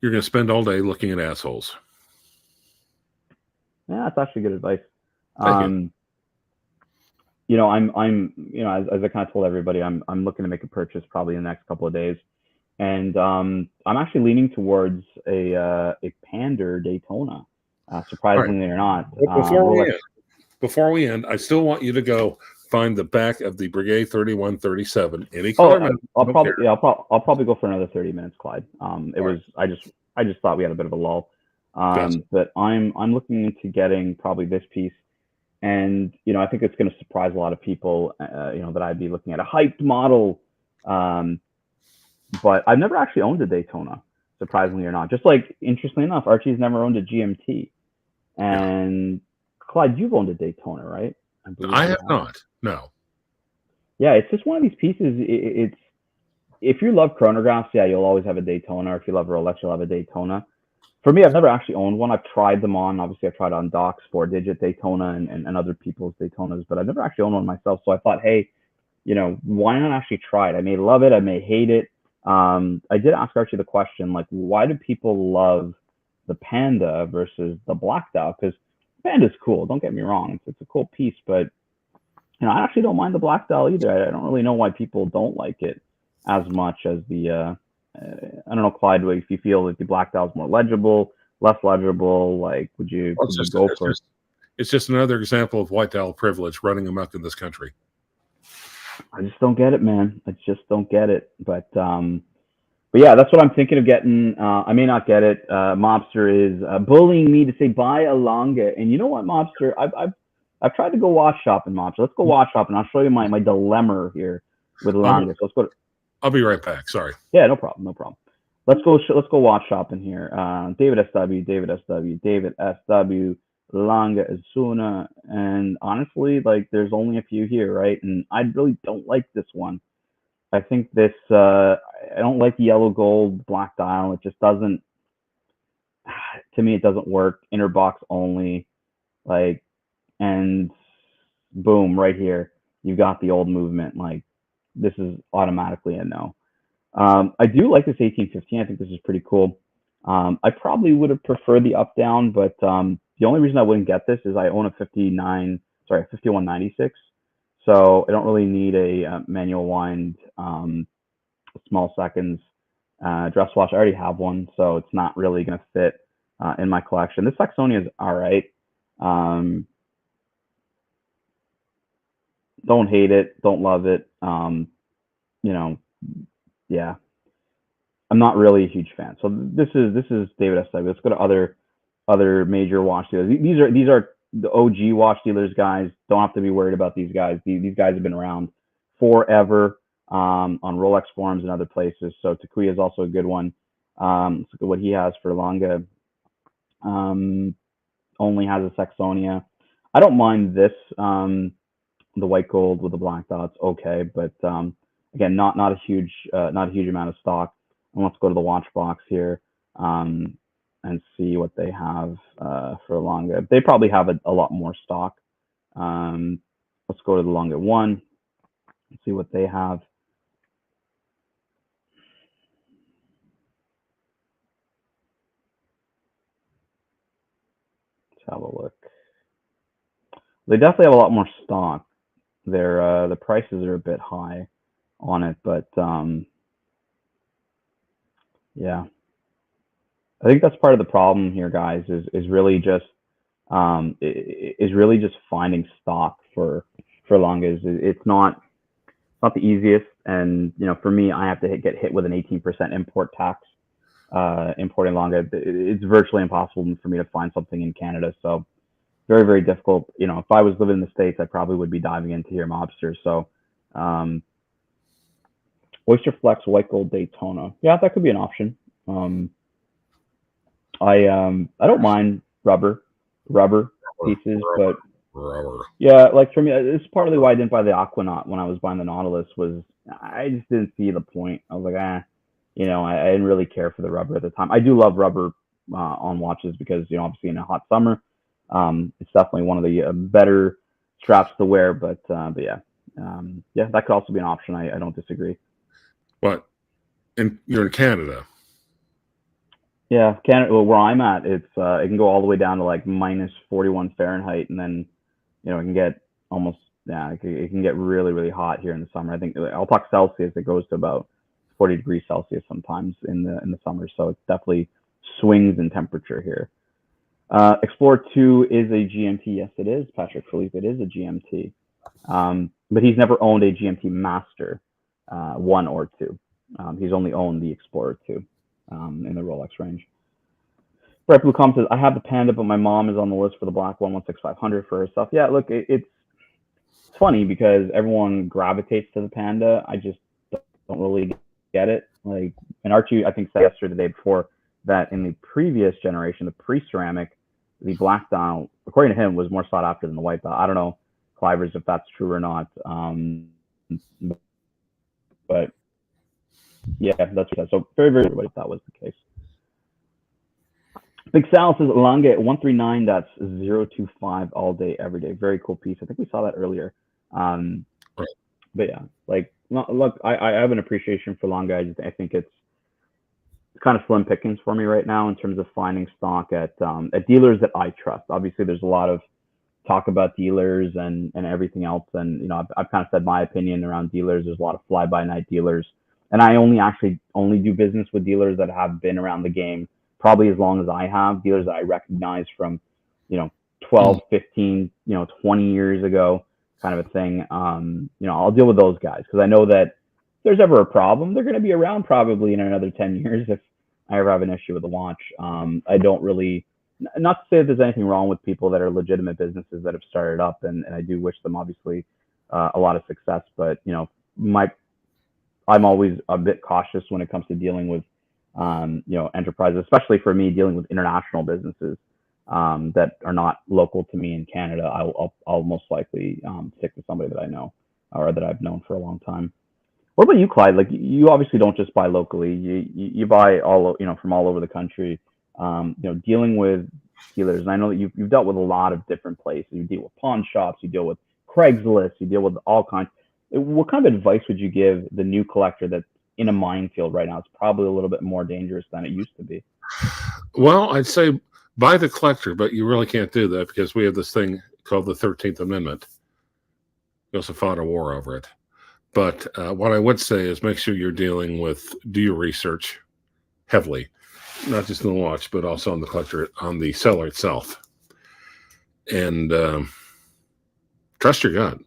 you're going to spend all day looking at assholes. Yeah, that's actually good advice. Thank you. I'm as I kind of told everybody, I'm looking to make a purchase probably in the next couple of days, and I'm actually leaning towards a Pander Daytona, surprisingly or not. Before we end, I still want you to go find the back of the Breguet 3137. Any color? I'll probably go for another 30 minutes, Clyde. I just thought we had a bit of a lull. Gotcha. But I'm looking into getting probably this piece, and I think it's going to surprise a lot of people. That I'd be looking at a hyped model, but I've never actually owned a Daytona, surprisingly or not. Just like interestingly enough, Archie's never owned a GMT, and Clyde, you've owned a Daytona, right? I have not. No. Yeah, it's just one of these pieces. If you love chronographs, yeah, you'll always have a Daytona. Or if you love Rolex, you'll have a Daytona. For me, I've never actually owned one. I've tried them on. Obviously, I've tried on Doc's 4-digit Daytona and other people's Daytonas, but I've never actually owned one myself. So I thought, hey, why not actually try it? I may love it. I may hate it. I did ask Archie the question, like, why do people love the Panda versus the Black Dial? Because Panda's cool. Don't get me wrong. It's a cool piece, but I actually don't mind the Black Dial either. I don't really know why people don't like it as much as the. I don't know, Clyde, if you feel that the Black Dial is more legible, less legible, like, would you go for it? It's just another example of white dial privilege running amok in this country. I just don't get it, man. I just don't get it. But yeah, that's what I'm thinking of getting. I may not get it. Mobster is bullying me to say buy a Longa. And you know what, Mobster? I've tried to go watch shopping, Mobster. Let's go watch shopping. I'll show you my dilemma here with Longa. So let's go. I'll be right back. Sorry. Yeah, no problem. No problem. Let's go watch shopping here. David SW, Longa Asuna, and honestly, like, there's only a few here, right? And I really don't like this one. I think this. I don't like the yellow gold black dial. It just doesn't. To me, it doesn't work. Inner box only, like, and boom, right here, you've got the old movement. Like, this is automatically a no. I do like this 1815. I think this is pretty cool. I probably would have preferred the up down, but the only reason I wouldn't get this is I own a 5196. So I don't really need a manual wind, small seconds dress watch. I already have one, so it's not really going to fit in my collection. This Saxonia is all right. Don't hate it, don't love it. Yeah, I'm not really a huge fan. So this is David SW. Let's go to other major watch dealers. These are the OG watch dealers, guys. Don't have to be worried about these guys. These guys have been around forever on Rolex forums and other places. So Takuya is also a good one. Let's look at what he has for Longa. Only has a Saxonia. I don't mind this. The white gold with the black dots, okay, but again, not a huge amount of stock. And let's go to the watch box here and see what they have for Longa. They probably have a lot more stock. Let's go to the Longa one and see what they have. Let's have a look. They definitely have a lot more stock. The prices are a bit high on it, but yeah, I think that's part of the problem here, guys. Is really just finding stock for Longas. It's not the easiest, and for me, I have to get hit with an 18% import tax importing Longa. It's virtually impossible for me to find something in Canada. So very, very difficult. If I was living in the States, I probably would be diving into here, Mobster. So Oyster Flex white gold Daytona. Yeah, that could be an option. I don't mind rubber pieces, but yeah, like for me, it's partly why I didn't buy the Aquanaut when I was buying the Nautilus. Was I just didn't see the point. I was like, I didn't really care for the rubber at the time. I do love rubber on watches because obviously in a hot summer, it's definitely one of the better straps to wear. But yeah, that could also be an option. I don't disagree. But you're in Canada. Yeah, Canada. Well, where I'm at, it can go all the way down to like minus 41 Fahrenheit, and then it can get almost it can get really, really hot here in the summer. I think I'll talk Celsius. It goes to about 40 degrees Celsius sometimes in the summer, so it definitely swings in temperature here. Explorer 2 is a GMT. Yes, it is. Patek Philippe, it is a GMT. But he's never owned a GMT Master 1 or 2. He's only owned the Explorer 2 in the Rolex range. Brett Blue Com says, I have the Panda, but my mom is on the list for the black 116-500 for herself. Yeah, look, it's funny because everyone gravitates to the Panda. I just don't really get it. Like, and Archie, I think, said yesterday, the day before, that in the previous generation, the pre-ceramic, the black dial, according to him, was more sought after than the white dial. I don't know, Clivers, if that's true or not. But yeah, that's what. So very, very good if that was the case. Big Sal says Lange 139.025 all day, every day. Very cool piece. I think we saw that earlier. Right. But yeah, like, look, I have an appreciation for Lange. I think it's kind of slim pickings for me right now in terms of finding stock at dealers that I trust. Obviously, there's a lot of talk about dealers and everything else, and I've kind of said my opinion around dealers. There's a lot of fly-by-night dealers, and I only do business with dealers that have been around the game probably as long as I have. Dealers that I recognize from 12, 15, 20 years ago, kind of a thing. I'll deal with those guys because I know that if there's ever a problem, they're going to be around probably in another 10 years if I ever have an issue with the watch. I don't really, not to say that there's anything wrong with people that are legitimate businesses that have started up, and I do wish them obviously a lot of success, but I'm always a bit cautious when it comes to dealing with enterprises, especially for me dealing with international businesses that are not local to me in Canada. I'll most likely stick with somebody that I know or that I've known for a long time. What about you, Clyde? Like, you obviously don't just buy locally. You buy from all over the country. Dealing with dealers, and I know that you've dealt with a lot of different places. You deal with pawn shops, you deal with Craigslist, you deal with all kinds. What kind of advice would you give the new collector that's in a minefield right now? It's probably a little bit more dangerous than it used to be. Well, I'd say buy the collector, but you really can't do that because we have this thing called the 13th Amendment. We also fought a war over it. But what I would say is make sure you're do your research heavily, not just on the watch, but also on the collector, on the seller itself. And trust your gut.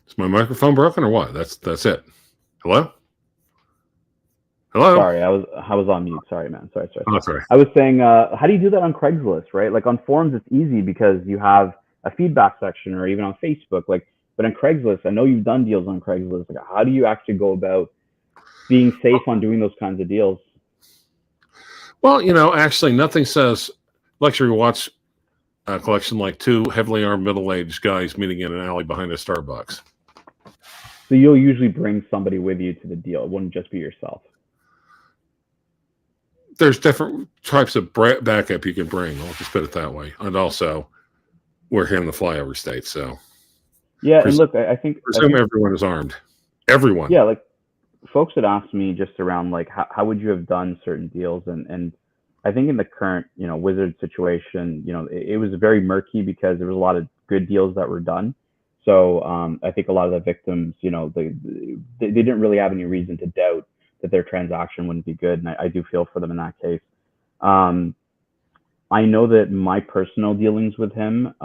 Is my microphone broken or what? That's it. Hello? Hello? Sorry, I was on mute. Sorry, man. Sorry. Oh, sorry. I was saying, how do you do that on Craigslist, right? Like on forums, it's easy because you have a feedback section, or even on Facebook. But on Craigslist, I know you've done deals on Craigslist. Like, how do you actually go about being safe on doing those kinds of deals? Well, actually, nothing says luxury watch collection like two heavily armed middle-aged guys meeting in an alley behind a Starbucks. So you'll usually bring somebody with you to the deal. It wouldn't just be yourself. There's different types of backup you can bring. I'll just put it that way. And also, we're here in the flyover state, so yeah. And look, I think everyone is armed. Everyone. Yeah, like folks had asked me just around like how would you have done certain deals, and I think in the current Wizard situation, it was very murky because there was a lot of good deals that were done. So I think a lot of the victims, they didn't really have any reason to doubt that their transaction wouldn't be good. And I do feel for them in that case. I know that my personal dealings with him,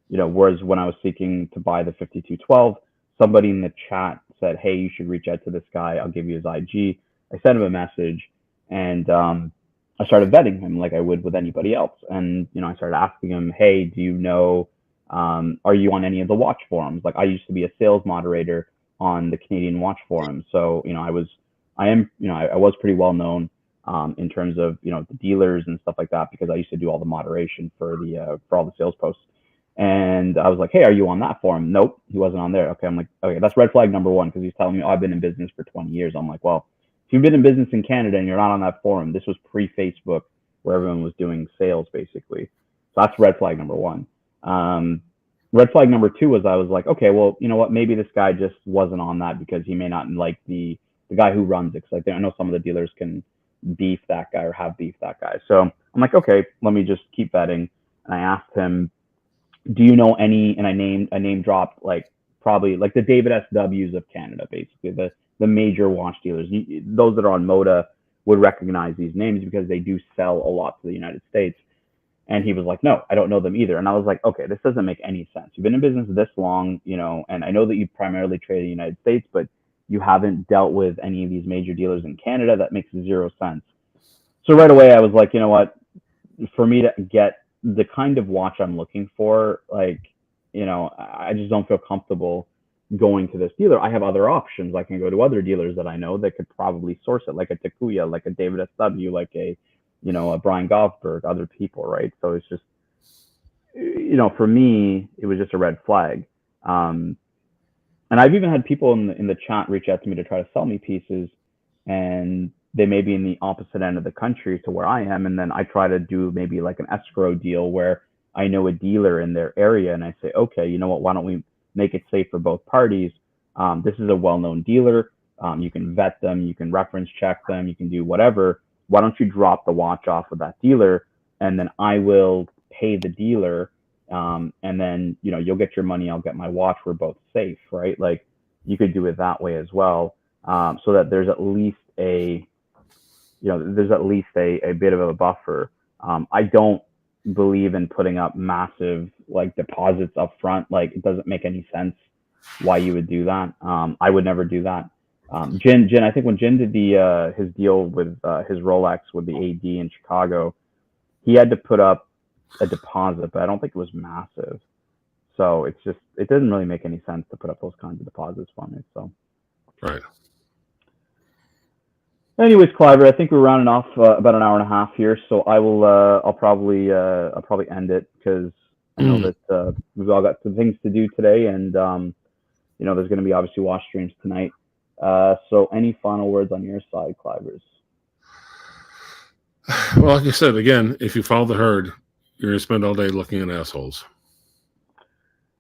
whereas when I was seeking to buy the 5212, somebody in the chat said, hey, you should reach out to this guy. I'll give you his IG. I sent him a message, and I started vetting him like I would with anybody else. And, I started asking him, hey, do you know, are you on any of the watch forums? Like, I used to be a sales moderator on the Canadian watch forum. So, I was pretty well known in terms of, the dealers and stuff like that, because I used to do all the moderation for all the sales posts. And I was like, hey, are you on that forum? Nope, he wasn't on there. Okay, I'm like, okay, that's red flag number one, because he's telling me, I've been in business for 20 years. I'm like, well, if you've been in business in Canada and you're not on that forum, this was pre-Facebook where everyone was doing sales, basically. So that's red flag number one. Red flag number two was I was like, okay, well, you know what? Maybe this guy just wasn't on that because he may not like the guy who runs it. Because I know some of the dealers can beef that guy or have beef that guy. So I'm like, okay, let me just keep vetting. And I asked him, do you know any? And I name dropped probably the David SWs of Canada, basically the major watch dealers. Those that are on Moda would recognize these names because they do sell a lot to the United States. And he was like, no, I don't know them either. And I was like, okay, this doesn't make any sense. You've been in business this long, and I know that you primarily trade in the United States, but you haven't dealt with any of these major dealers in Canada. That makes zero sense. So right away, I was like, you know what? For me to get the kind of watch I'm looking for, I just don't feel comfortable going to this dealer. I have other options. I can go to other dealers that I know that could probably source it, like a Takuya, like a David SW, like a Brian Goffberg, other people, right? So it's just, for me, it was just a red flag. And I've even had people in the chat reach out to me to try to sell me pieces, and they may be in the opposite end of the country to where I am, and then I try to do maybe like an escrow deal where I know a dealer in their area, and I say, okay, you know what, why don't we make it safe for both parties? This is a well-known dealer. You can vet them, you can reference check them, you can do whatever. Why don't you drop the watch off with that dealer, and then I will pay the dealer, and then you'll get your money, I'll get my watch. We're both safe, right? Like you could do it that way as well, so that there's at least a bit of a buffer. I don't believe in putting up massive like deposits up front. Like it doesn't make any sense why you would do that. I would never do that. Jin, I think when Jin did his deal with his Rolex with the AD in Chicago, he had to put up a deposit, but I don't think it was massive. So it doesn't really make any sense to put up those kinds of deposits for me. So right. Anyways, Cliver, I think we're rounding off about an hour and a half here, so I'll probably end it because I know that we've all got some things to do today, and there's going to be obviously watch streams tonight. So any final words on your side, Clivers? Well, like I said, again, if you follow the herd, you're going to spend all day looking at assholes.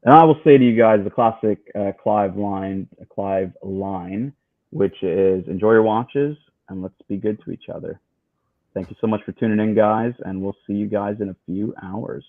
And I will say to you guys the classic Clive line, which is enjoy your watches and let's be good to each other. Thank you so much for tuning in, guys, and we'll see you guys in a few hours.